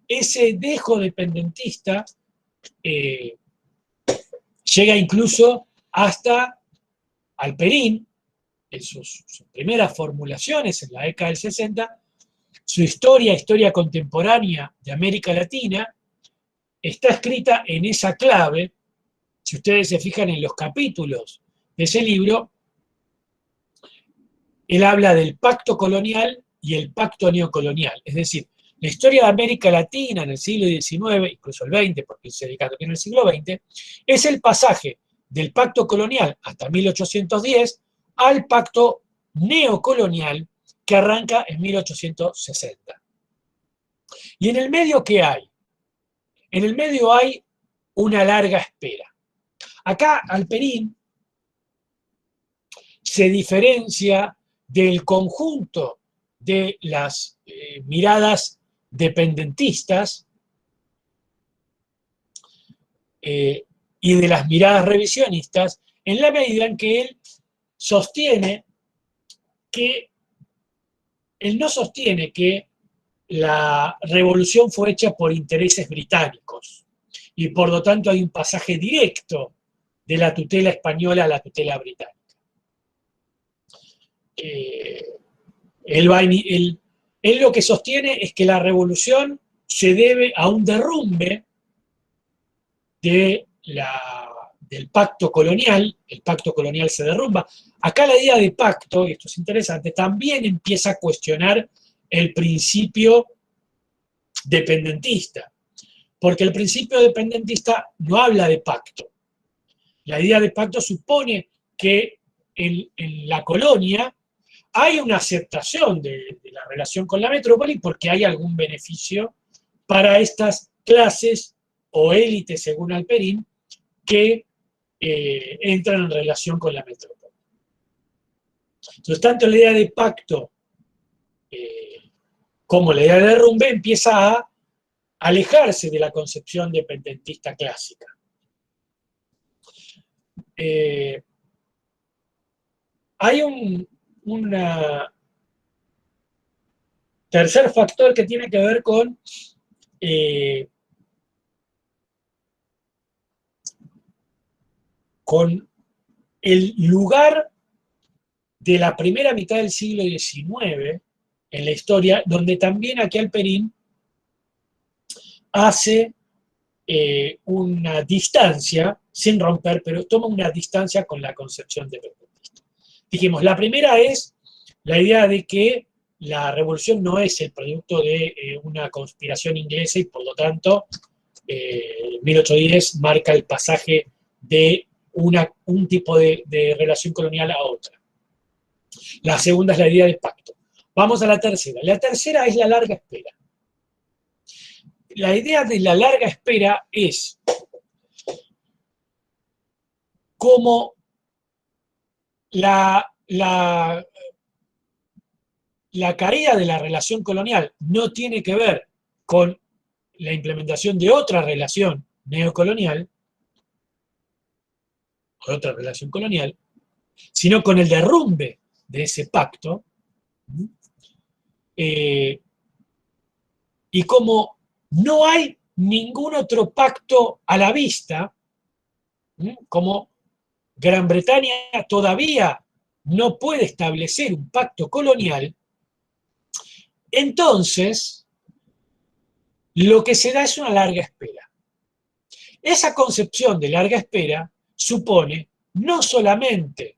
Ese dejo dependentista llega incluso hasta Alperín, en sus primeras formulaciones en la década del 60, su historia contemporánea de América Latina, está escrita en esa clave. Si ustedes se fijan en los capítulos de ese libro, él habla del pacto colonial y el pacto neocolonial. Es decir, la historia de América Latina en el siglo XIX, incluso el XX, porque se dedica también en el siglo XX, es el pasaje del pacto colonial hasta 1810 al pacto neocolonial que arranca en 1860. ¿Y en el medio qué hay? En el medio hay una larga espera. Acá Alperín se diferencia del conjunto de las miradas dependentistas y de las miradas revisionistas, en la medida en que él sostiene que, él no sostiene que la revolución fue hecha por intereses británicos y por lo tanto hay un pasaje directo de la tutela española a la tutela británica. Él lo que sostiene es que la revolución se debe a un derrumbe del pacto colonial. El pacto colonial se derrumba. Acá la idea de pacto, y esto es interesante, también empieza a cuestionar el principio dependentista, porque el principio dependentista no habla de pacto. La idea de pacto supone que en la colonia hay una aceptación de la relación con la metrópoli porque hay algún beneficio para estas clases o élites, según Alperín, que entran en relación con la metrópoli. Entonces, tanto la idea de pacto como la idea de derrumbe empieza a alejarse de la concepción dependentista clásica. Hay un tercer factor que tiene que ver con el lugar de la primera mitad del siglo XIX en la historia, donde también aquí Alperín hace una distancia, sin romper, pero toma una distancia con la concepción dependentista. Dijimos, la primera es la idea de que la revolución no es el producto de una conspiración inglesa y por lo tanto 1810 marca el pasaje de un tipo de relación colonial a otra. La segunda es la idea de pacto. Vamos a la tercera. La tercera es la larga espera. La idea de la larga espera es como la caída de la relación colonial no tiene que ver con la implementación de otra relación neocolonial, otra relación colonial, sino con el derrumbe de ese pacto, y como no hay ningún otro pacto a la vista, como Gran Bretaña todavía no puede establecer un pacto colonial, entonces lo que se da es una larga espera. Esa concepción de larga espera supone no solamente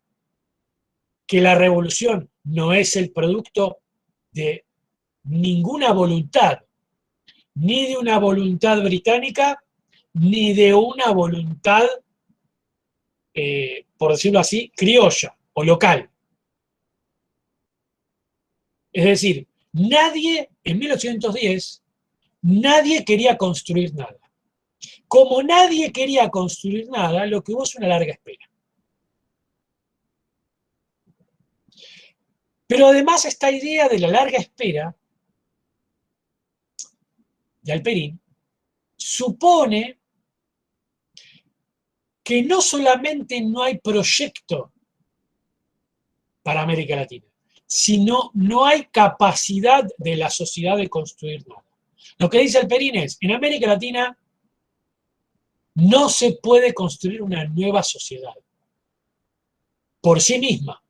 que la revolución no es el producto de ninguna voluntad, ni de una voluntad británica, ni de una voluntad, por decirlo así, criolla o local. Es decir, nadie, en 1810, nadie quería construir nada. Como nadie quería construir nada, lo que hubo es una larga espera. Pero además esta idea de la larga espera de Alperín supone que no solamente no hay proyecto para América Latina, sino no hay capacidad de la sociedad de construir nada. Lo que dice Alperín es, en América Latina no se puede construir una nueva sociedad por sí misma.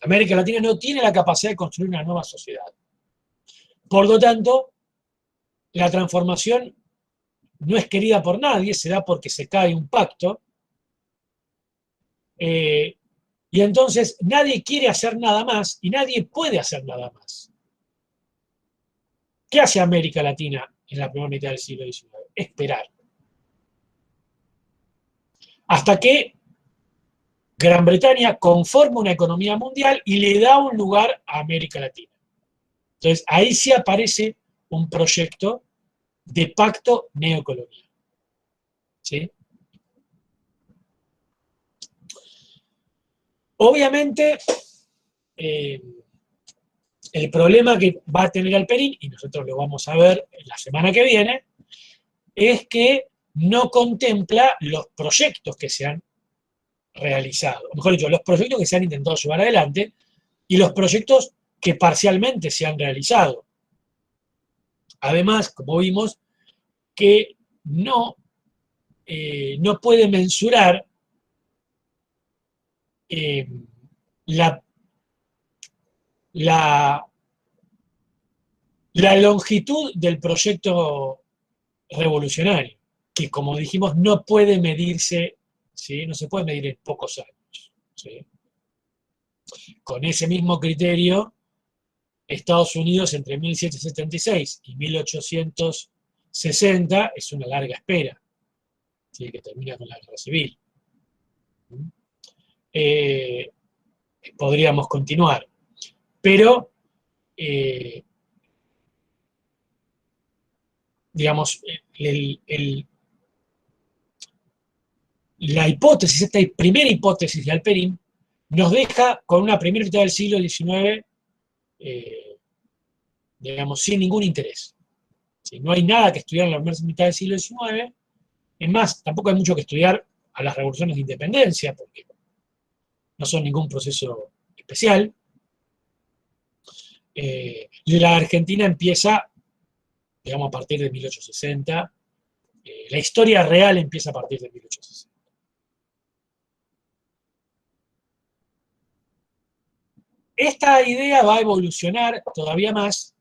América Latina no tiene la capacidad de construir una nueva sociedad. Por lo tanto, la transformación no es querida por nadie, se da porque se cae un pacto, y entonces nadie quiere hacer nada más y nadie puede hacer nada más. ¿Qué hace América Latina en la primera mitad del siglo XIX? Esperar. Hasta que Gran Bretaña conforma una economía mundial y le da un lugar a América Latina. Entonces, ahí sí aparece un proyecto de pacto neocolonial. ¿Sí? Obviamente, el problema que va a tener Alperín, y nosotros lo vamos a ver la semana que viene, es que no contempla los proyectos que se han realizado, o mejor dicho, los proyectos que se han intentado llevar adelante y los proyectos que parcialmente se han realizado. Además, como vimos, que no puede mensurar eh, la, la, la longitud del proyecto revolucionario, que como dijimos no puede medirse, ¿sí? No se puede medir en pocos años, ¿sí? Con ese mismo criterio, Estados Unidos entre 1776 y 1860 es una larga espera, ¿sí? Que termina con la guerra civil. Eh, Podríamos continuar, pero digamos, la hipótesis, esta primera hipótesis de Alperín, nos deja con una primera mitad del siglo XIX, digamos, sin ningún interés. ¿Sí? No hay nada que estudiar en la primera mitad del siglo XIX. Es más, tampoco hay mucho que estudiar a las revoluciones de independencia, porque no son ningún proceso especial. La Argentina empieza, digamos, a partir de 1860. La historia real empieza a partir de 1860. Esta idea va a evolucionar todavía más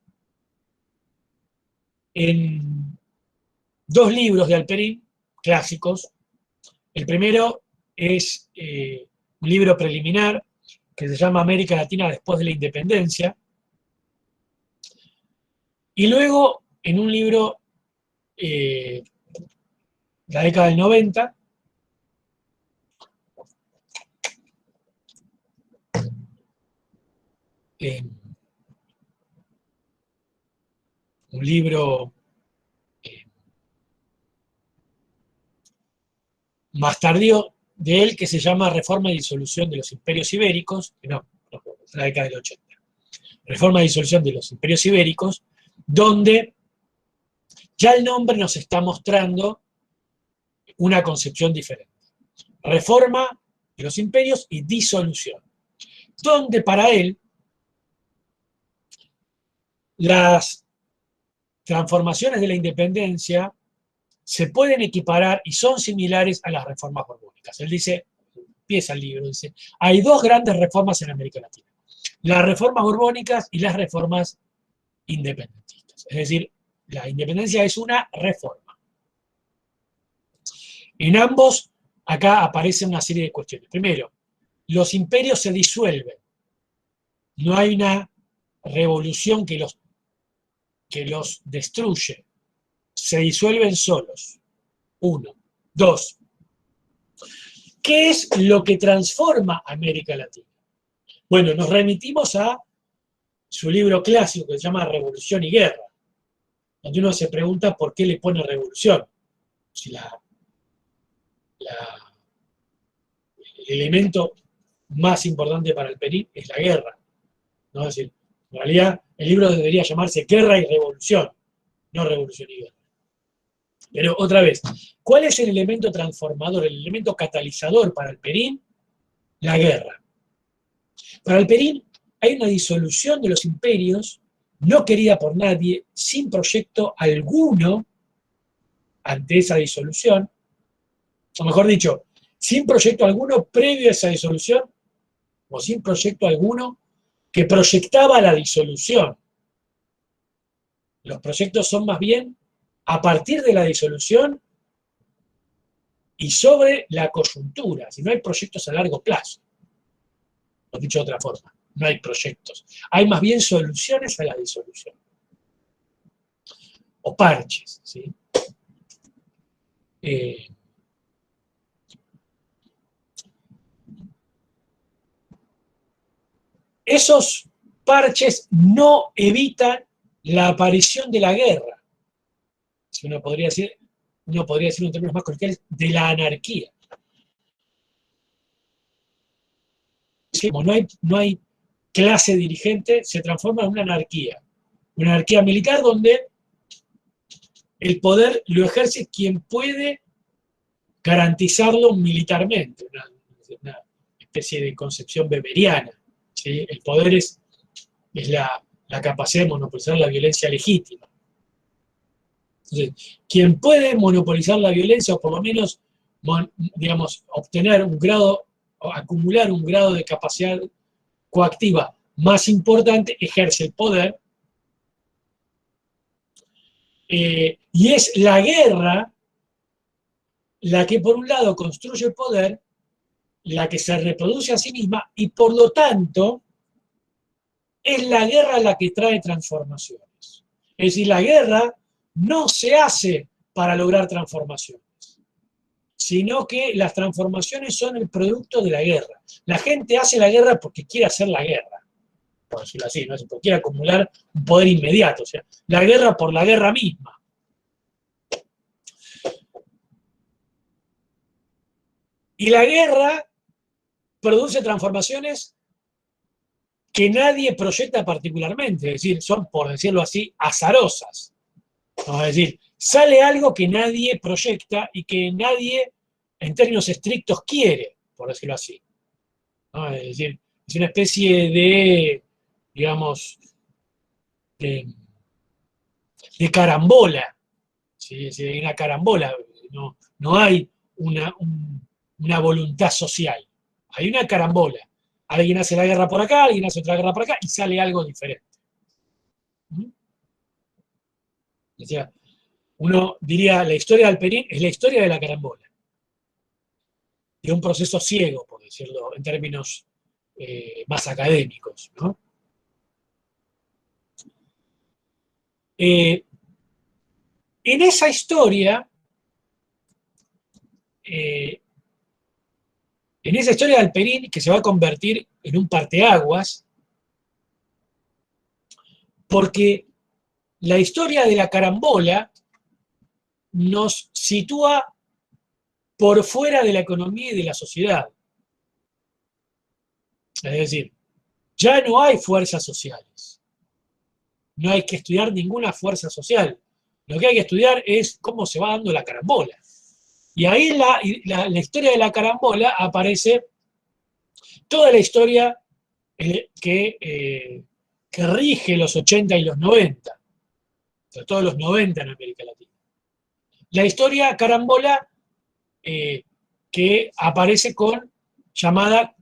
en dos libros de Alperín, clásicos. El primero es un libro preliminar que se llama América Latina después de la independencia. Y luego, en un libro, la década del 90, un libro más tardío de él que se llama Reforma y disolución de los imperios ibéricos, no, la década del 80. Reforma y disolución de los imperios ibéricos, donde ya el nombre nos está mostrando una concepción diferente. Reforma de los imperios y disolución, donde para él las transformaciones de la independencia se pueden equiparar y son similares a las reformas borbónicas. Él dice, empieza el libro, dice, hay dos grandes reformas en América Latina, las reformas borbónicas y las reformas independentistas. Es decir, la independencia es una reforma. En ambos, acá aparece una serie de cuestiones. Primero, los imperios se disuelven. No hay una revolución que los destruye. Se disuelven solos. Uno. Dos. ¿Qué es lo que transforma América Latina? Bueno, nos remitimos a su libro clásico que se llama Revolución y Guerra, donde uno se pregunta por qué le pone revolución. Si el elemento más importante para el Alperín es la guerra, ¿no? Es decir, en realidad el libro debería llamarse Guerra y Revolución, no Revolución y Guerra. Pero otra vez, ¿cuál es el elemento transformador, el elemento catalizador para Alperín? La guerra. Para Alperín hay una disolución de los imperios no querida por nadie, sin proyecto alguno ante esa disolución, o mejor dicho, sin proyecto alguno previo a esa disolución, o sin proyecto alguno que proyectaba la disolución. Los proyectos son más bien a partir de la disolución y sobre la coyuntura, si no hay proyectos a largo plazo. Lo dicho de otra forma, no hay proyectos. Hay más bien soluciones a la disolución. O parches, ¿sí? Esos parches no evitan la aparición de la guerra. Si uno podría decir en términos más coloquiales, de la anarquía. No hay clase dirigente se transforma en una anarquía militar donde el poder lo ejerce quien puede garantizarlo militarmente, una especie de concepción weberiana, ¿sí? El poder es la capacidad de monopolizar la violencia legítima. Entonces, quien puede monopolizar la violencia, o por lo menos, digamos, obtener un grado, o acumular un grado de capacidad coactiva más importante, ejerce el poder. Y es la guerra la que, por un lado, construye el poder, la que se reproduce a sí misma, y por lo tanto, es la guerra la que trae transformaciones. Es decir, la guerra no se hace para lograr transformaciones, sino que las transformaciones son el producto de la guerra. La gente hace la guerra porque quiere hacer la guerra, por decirlo así, ¿no? Porque quiere acumular un poder inmediato, o sea, la guerra por la guerra misma. Y la guerra produce transformaciones que nadie proyecta particularmente, es decir, son, por decirlo así, azarosas. ¿No? Es decir, sale algo que nadie proyecta y que nadie, en términos estrictos, quiere, por decirlo así. ¿No? Es decir, es una especie de, digamos, de carambola. ¿Sí? Es decir, hay una carambola, no hay una voluntad social. Hay una carambola. Alguien hace la guerra por acá, alguien hace otra guerra por acá y sale algo diferente. O sea, uno diría, la historia de Alperín es la historia de la carambola. De un proceso ciego, por decirlo en términos más académicos, ¿no? En esa historia, de Alperín, que se va a convertir en un parteaguas, porque la historia de la carambola nos sitúa por fuera de la economía y de la sociedad. Es decir, ya no hay fuerzas sociales. No hay que estudiar ninguna fuerza social. Lo que hay que estudiar es cómo se va dando la carambola. Y ahí la historia de la carambola aparece toda la historia que rige los 80 y los 90, sobre todo los 90 en América Latina. La historia carambola que aparece llamada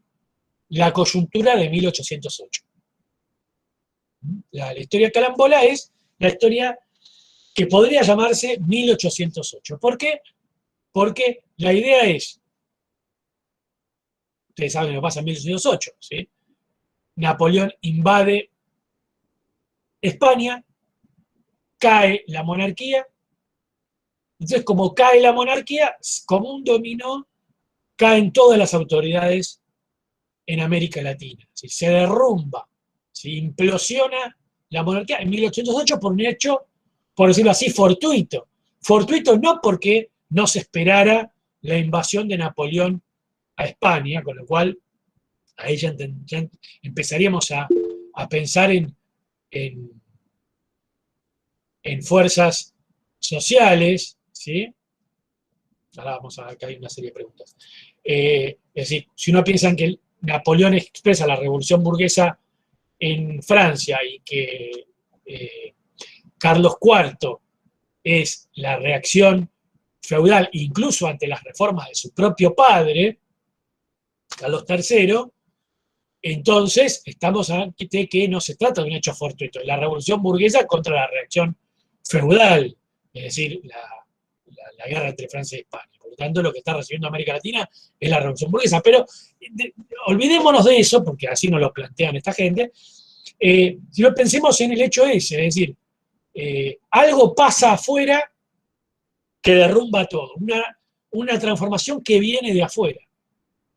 la coyuntura de 1808. La historia carambola es la historia que podría llamarse 1808. ¿Por qué? Porque la idea es, ustedes saben lo que pasa en 1808, ¿sí? Napoleón invade España, cae la monarquía, entonces como cae la monarquía, como un dominó, caen todas las autoridades en América Latina, ¿sí? Se derrumba, ¿sí? Implosiona la monarquía en 1808 por un hecho, por decirlo así, fortuito. Fortuito no porque no se esperara la invasión de Napoleón a España, con lo cual ahí ya empezaríamos a pensar en fuerzas sociales, ¿sí? Ahora vamos a ver que hay una serie de preguntas. Es decir, si uno piensa en que Napoleón expresa la revolución burguesa en Francia y que Carlos IV es la reacción feudal, incluso ante las reformas de su propio padre, Carlos III, entonces estamos ante que no se trata de un hecho fortuito, es la revolución burguesa contra la reacción feudal, es decir, la guerra entre Francia y España. Por lo tanto, lo que está recibiendo América Latina es la revolución burguesa. Pero olvidémonos de eso, porque así nos lo plantean esta gente, si no pensemos en el hecho ese, es decir, algo pasa afuera que derrumba todo, una transformación que viene de afuera,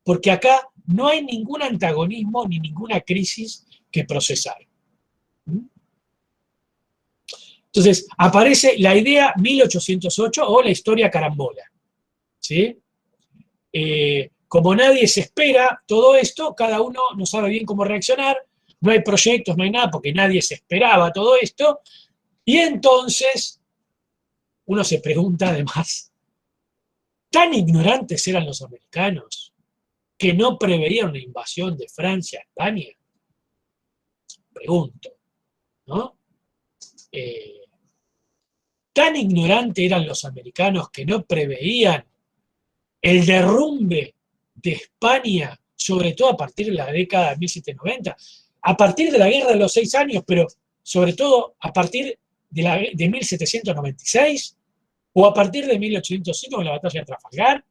porque acá no hay ningún antagonismo ni ninguna crisis que procesar. Entonces, aparece la idea 1808 o la historia carambola, ¿sí? Como nadie se espera todo esto, cada uno no sabe bien cómo reaccionar, no hay proyectos, no hay nada, porque nadie se esperaba todo esto, y entonces uno se pregunta además, ¿tan ignorantes eran los americanos que no preveían una invasión de Francia a España? Pregunto, ¿no? ¿Tan ignorantes eran los americanos que no preveían el derrumbe de España, sobre todo a partir de la década de 1790, a partir de la Guerra de los 6 años, pero sobre todo a partir de 1796 o a partir de 1805 con la batalla de Trafalgar?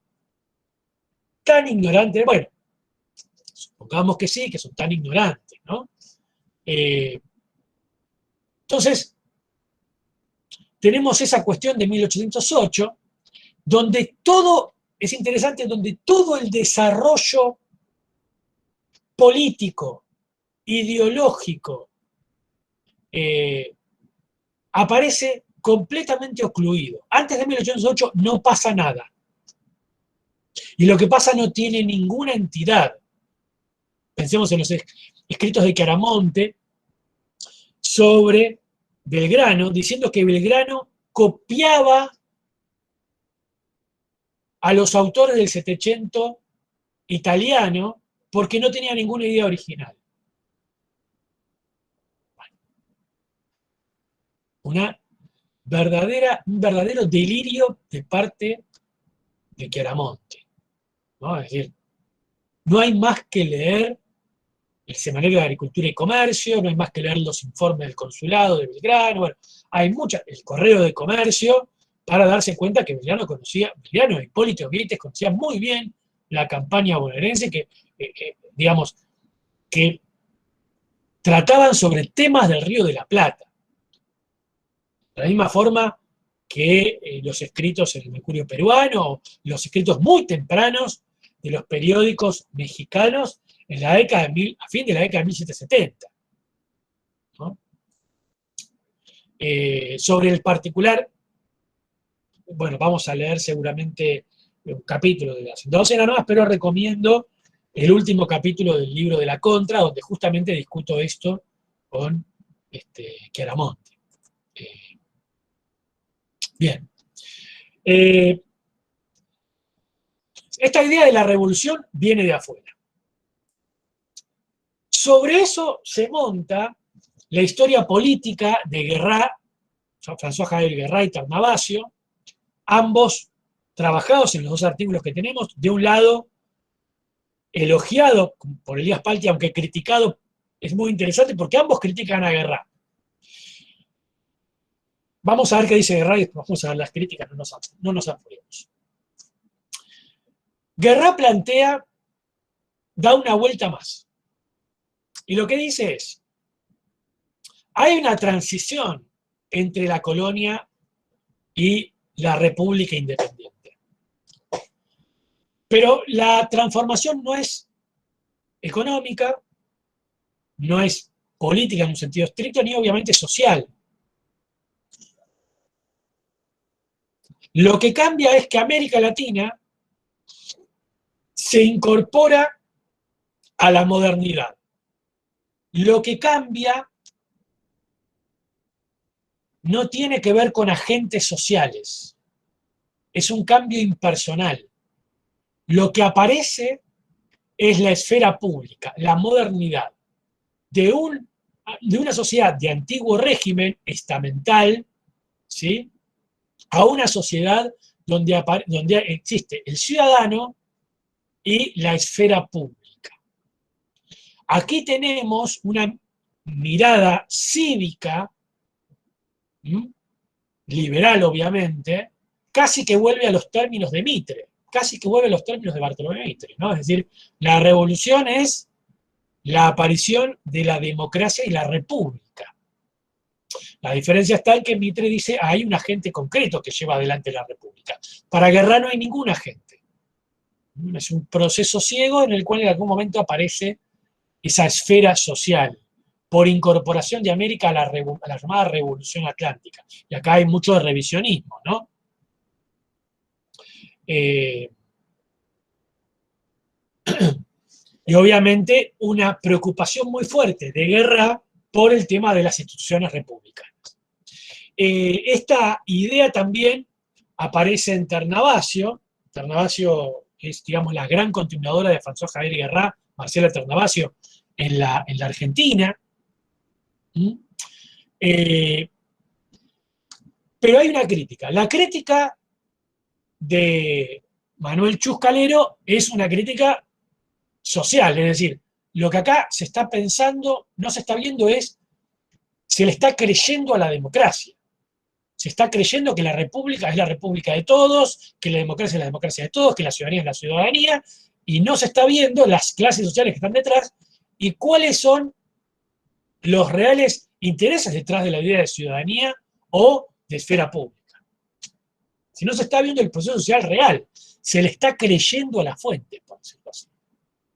Tan ignorantes, bueno, supongamos que sí, que son tan ignorantes, ¿no? Entonces, tenemos esa cuestión de 1808, donde todo, es interesante, donde todo el desarrollo político, ideológico, aparece completamente ocluido. Antes de 1808 no pasa nada. Y lo que pasa no tiene ninguna entidad. Pensemos en los escritos de Chiaramonte sobre Belgrano, diciendo que Belgrano copiaba a los autores del Settecento italiano porque no tenía ninguna idea original. Un verdadero delirio de parte de Chiaramonte, ¿no? Es decir, no hay más que leer el Semanario de Agricultura y Comercio, no hay más que leer los informes del consulado de Belgrano, bueno, hay el Correo de Comercio, para darse cuenta que Belgrano e Hipólito Vieites conocían muy bien la campaña bonaerense, digamos, que trataban sobre temas del Río de la Plata. De la misma forma que los escritos en el Mercurio peruano, los escritos muy tempranos de los periódicos mexicanos en la década a fin de la década de 1770. ¿No? Sobre el particular, bueno, vamos a leer seguramente un capítulo de las docenas nomás, pero recomiendo el último capítulo del libro de la Contra, donde justamente discuto esto con Chiaramonte. Bien. Esta idea de la revolución viene de afuera. Sobre eso se monta la historia política de Guerrat, François Javier Guerrat y Tarnavasio, ambos trabajados en los dos artículos que tenemos, de un lado elogiado por Elías Palti, aunque criticado, es muy interesante porque ambos critican a Guerrat. Vamos a ver qué dice Guerrat y vamos a ver las críticas, no nos apuremos. Guerrat da una vuelta más. Y lo que dice es, hay una transición entre la colonia y la república independiente. Pero la transformación no es económica, no es política en un sentido estricto, ni obviamente social. Lo que cambia es que América Latina se incorpora a la modernidad. Lo que cambia no tiene que ver con agentes sociales, es un cambio impersonal. Lo que aparece es la esfera pública, la modernidad de una sociedad de antiguo régimen estamental, ¿sí?, a una sociedad donde existe el ciudadano y la esfera pública. Aquí tenemos una mirada cívica, liberal obviamente, casi que vuelve a los términos de Mitre, casi que vuelve a los términos de Bartolomé Mitre, ¿no? Es decir, la revolución es la aparición de la democracia y la república. La diferencia está en que Mitre dice hay un agente concreto que lleva adelante la república. Para Guerrat no hay ningún agente. Es un proceso ciego en el cual en algún momento aparece esa esfera social por incorporación de América a la llamada Revolución Atlántica. Y acá hay mucho de revisionismo, ¿no? Y Y obviamente una preocupación muy fuerte de Guerra por el tema de las instituciones republicanas. Esta idea también aparece en Ternavasio. Ternavasio es, digamos, la gran continuadora de François Javier Guerra, Marcela Ternavasio, en la Argentina. Pero hay una crítica. La crítica de Manuel Chuscalero es una crítica social, es decir, lo que acá se está pensando, no se está viendo es, se le está creyendo a la democracia. Se está creyendo que la república es la república de todos, que la democracia es la democracia de todos, que la ciudadanía es la ciudadanía, y no se está viendo las clases sociales que están detrás y cuáles son los reales intereses detrás de la idea de ciudadanía o de esfera pública. Si no se está viendo el proceso social real, se le está creyendo a la fuente, por decirlo así.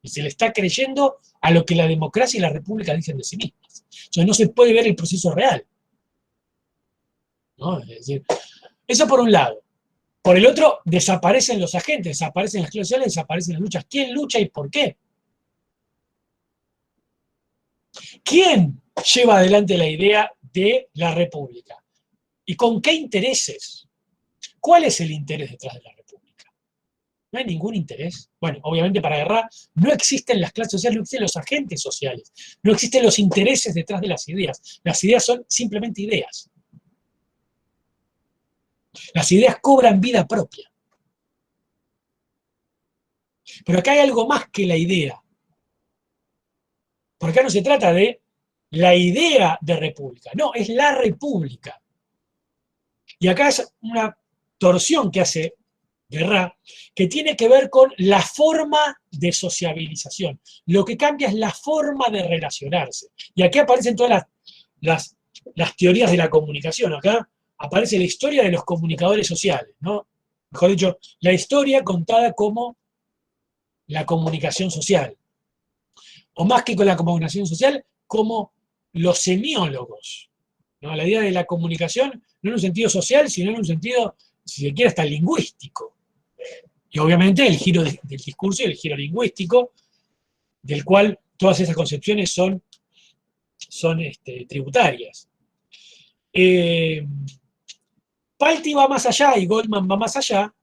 Y se le está creyendo a lo que la democracia y la república dicen de sí mismas. Entonces no se puede ver el proceso real, ¿no? Es decir, eso por un lado. Por el otro, desaparecen los agentes, desaparecen las clases sociales, desaparecen las luchas. ¿Quién lucha y por qué? ¿Quién lleva adelante la idea de la república? ¿Y con qué intereses? ¿Cuál es el interés detrás de la república? No hay ningún interés. Bueno, obviamente para Guerra no existen las clases sociales, no existen los agentes sociales, no existen los intereses detrás de las ideas. Las ideas son simplemente ideas. Las ideas cobran vida propia. Pero acá hay algo más que la idea. Por acá no se trata de la idea de república, no, es la república. Y acá es una torsión que hace Guerra, que tiene que ver con la forma de sociabilización. Lo que cambia es la forma de relacionarse. Y aquí aparecen todas las teorías de la comunicación. Acá aparece la historia de los comunicadores sociales, ¿no? Mejor dicho, la historia contada como la comunicación social. O más que con la comunicación social, como los semiólogos, ¿no? La idea de la comunicación no en un sentido social, sino en un sentido, si se quiere, hasta lingüístico. Y obviamente el giro del discurso y el giro lingüístico, del cual todas esas concepciones son tributarias. Palti va más allá y Goldman va más allá.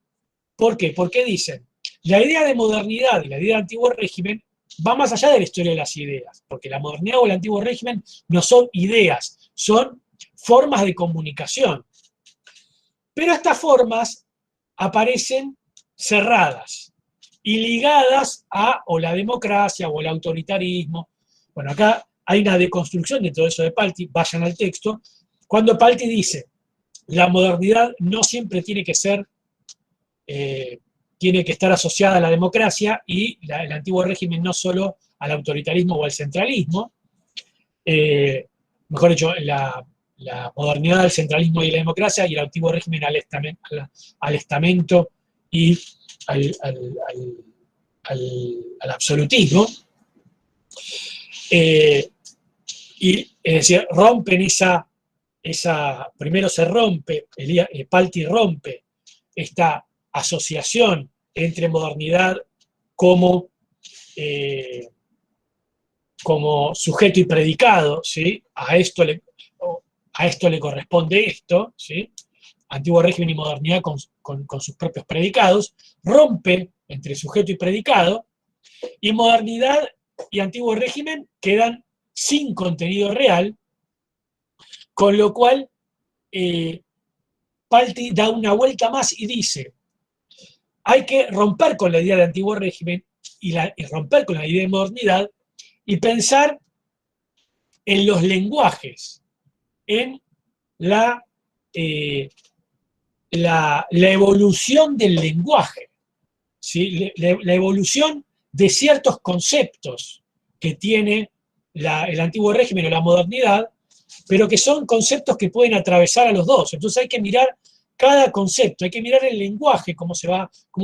¿Por qué? Porque dicen, la idea de modernidad y la idea de antiguo régimen va más allá de la historia de las ideas, porque la modernidad o el antiguo régimen no son ideas, son formas de comunicación. Pero estas formas aparecen cerradas y ligadas a o la democracia o el autoritarismo. Bueno, acá hay una deconstrucción de todo eso de Palti, vayan al texto, cuando Palti dice, la modernidad no siempre tiene que ser, tiene que estar asociada a la democracia y el antiguo régimen no solo al autoritarismo o al centralismo, mejor dicho, la modernidad, al centralismo y la democracia, y el antiguo régimen al estamento y al absolutismo. Y es decir, rompen primero se rompe, Palti rompe esta asociación entre modernidad como sujeto y predicado, ¿sí? A esto le corresponde esto, ¿sí? Antiguo régimen y modernidad con sus propios predicados, rompe entre sujeto y predicado, y modernidad y antiguo régimen quedan sin contenido real, con lo cual Palti da una vuelta más y dice, hay que romper con la idea de antiguo régimen y romper con la idea de modernidad y pensar en los lenguajes, en la evolución del lenguaje, ¿sí? La evolución de ciertos conceptos que tiene el antiguo régimen o la modernidad, pero que son conceptos que pueden atravesar a los dos. Entonces hay que mirar cada concepto, hay que mirar el lenguaje, cómo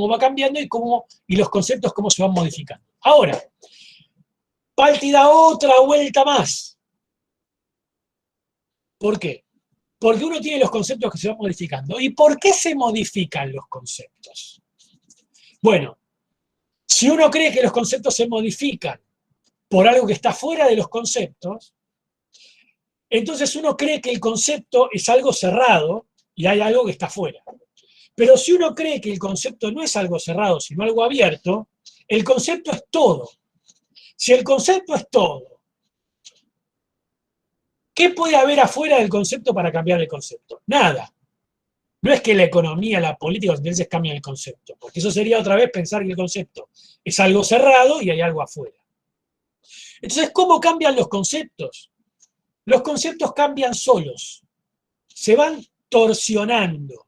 va cambiando y los conceptos cómo se van modificando. Ahora, Palti da otra vuelta más. ¿Por qué? Porque uno tiene los conceptos que se van modificando. ¿Y por qué se modifican los conceptos? Bueno, Si uno cree que los conceptos se modifican por algo que está fuera de los conceptos, entonces uno cree que el concepto es algo cerrado y hay algo que está fuera. Pero si uno cree que el concepto no es algo cerrado, sino algo abierto, el concepto es todo. Si el concepto es todo, ¿qué puede haber afuera del concepto para cambiar el concepto? Nada. No es que la economía, la política, los intereses cambian el concepto, porque eso sería otra vez pensar que el concepto es algo cerrado y hay algo afuera. Entonces, ¿cómo cambian los conceptos? Los conceptos cambian solos, se van torsionando.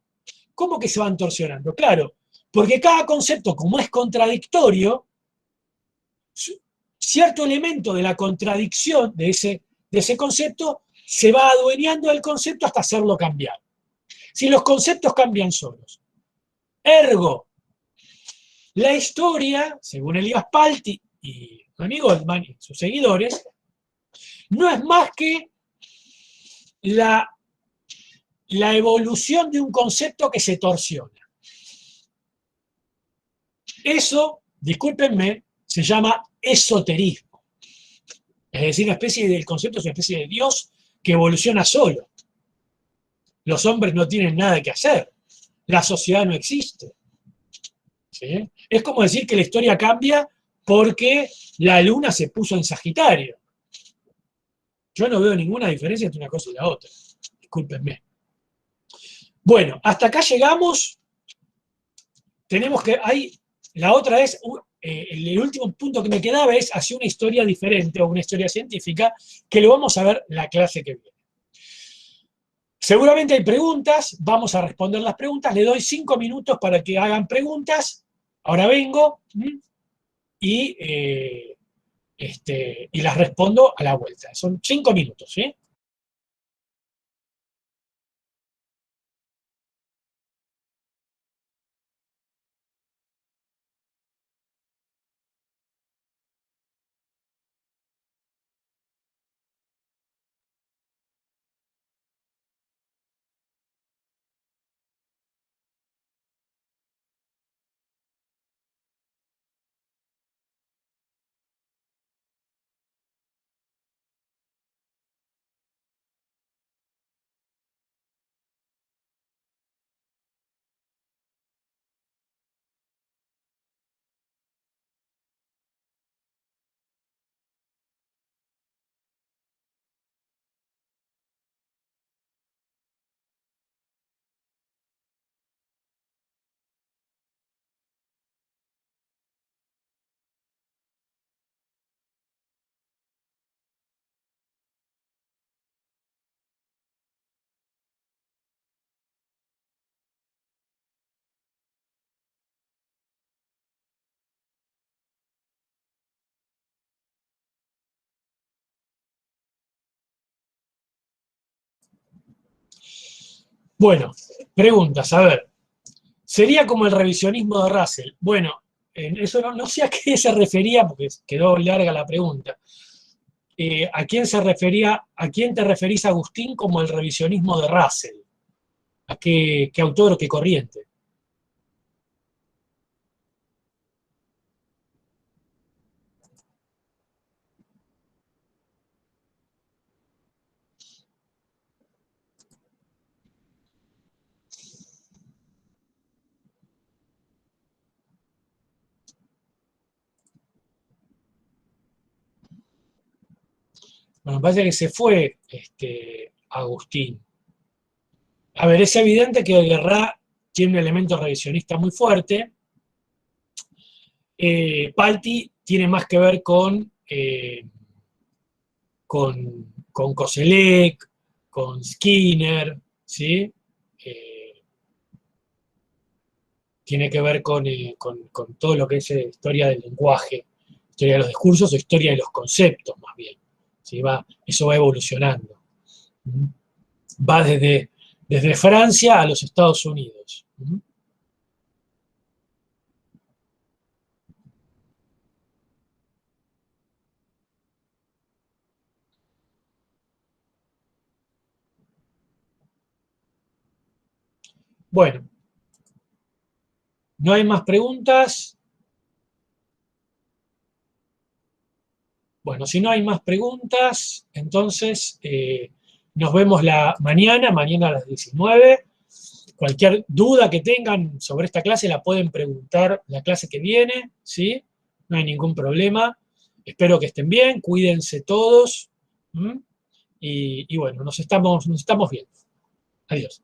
¿Cómo que se van torsionando? Claro, porque cada concepto, como es contradictorio, cierto elemento de la contradicción de ese concepto se va adueñando del concepto hasta hacerlo cambiar. Si los conceptos cambian solos. Ergo, la historia, según Elías Palti y Ronnie Goldman y sus seguidores, no es más que la, la evolución de un concepto que se torsiona. Eso, discúlpenme, se llama esoterismo. Es decir, el concepto es una especie de Dios que evoluciona solo. Los hombres no tienen nada que hacer. La sociedad no existe. ¿Sí? Es como decir que la historia cambia porque la luna se puso en Sagitario. Yo no veo ninguna diferencia entre una cosa y la otra. Discúlpenme. Bueno, hasta acá llegamos. Tenemos que. La otra es. El último punto que me quedaba es hacia una historia diferente o una historia científica que lo vamos a ver la clase que viene. Seguramente hay preguntas, vamos a responder las preguntas. Le doy 5 minutos para que hagan preguntas. Ahora vengo y, y las respondo a la vuelta. Son 5 minutos, ¿sí? Bueno, preguntas, a ver. Sería como el revisionismo de Russell. Bueno, eso no sé a qué se refería, porque quedó larga la pregunta. ¿A quién se refería, a quién te referís, Agustín, como el revisionismo de Russell? ¿A qué autor o qué corriente? Bueno, me parece que se fue Agustín. A ver, es evidente que Guerra tiene un elemento revisionista muy fuerte. Palti tiene más que ver con Koselleck, con Skinner, ¿sí? Eh, Tiene que ver con todo lo que es historia del lenguaje, historia de los discursos o historia de los conceptos, más bien. ¿Sí? Eso va evolucionando. ¿Mm? Va desde Francia a los Estados Unidos. ¿Mm? Bueno, no hay más preguntas. Bueno, si no hay más preguntas, entonces nos vemos mañana a las 19. Cualquier duda que tengan sobre esta clase la pueden preguntar la clase que viene, ¿sí? No hay ningún problema. Espero que estén bien, cuídense todos. ¿M? Y bueno, nos estamos viendo. Adiós.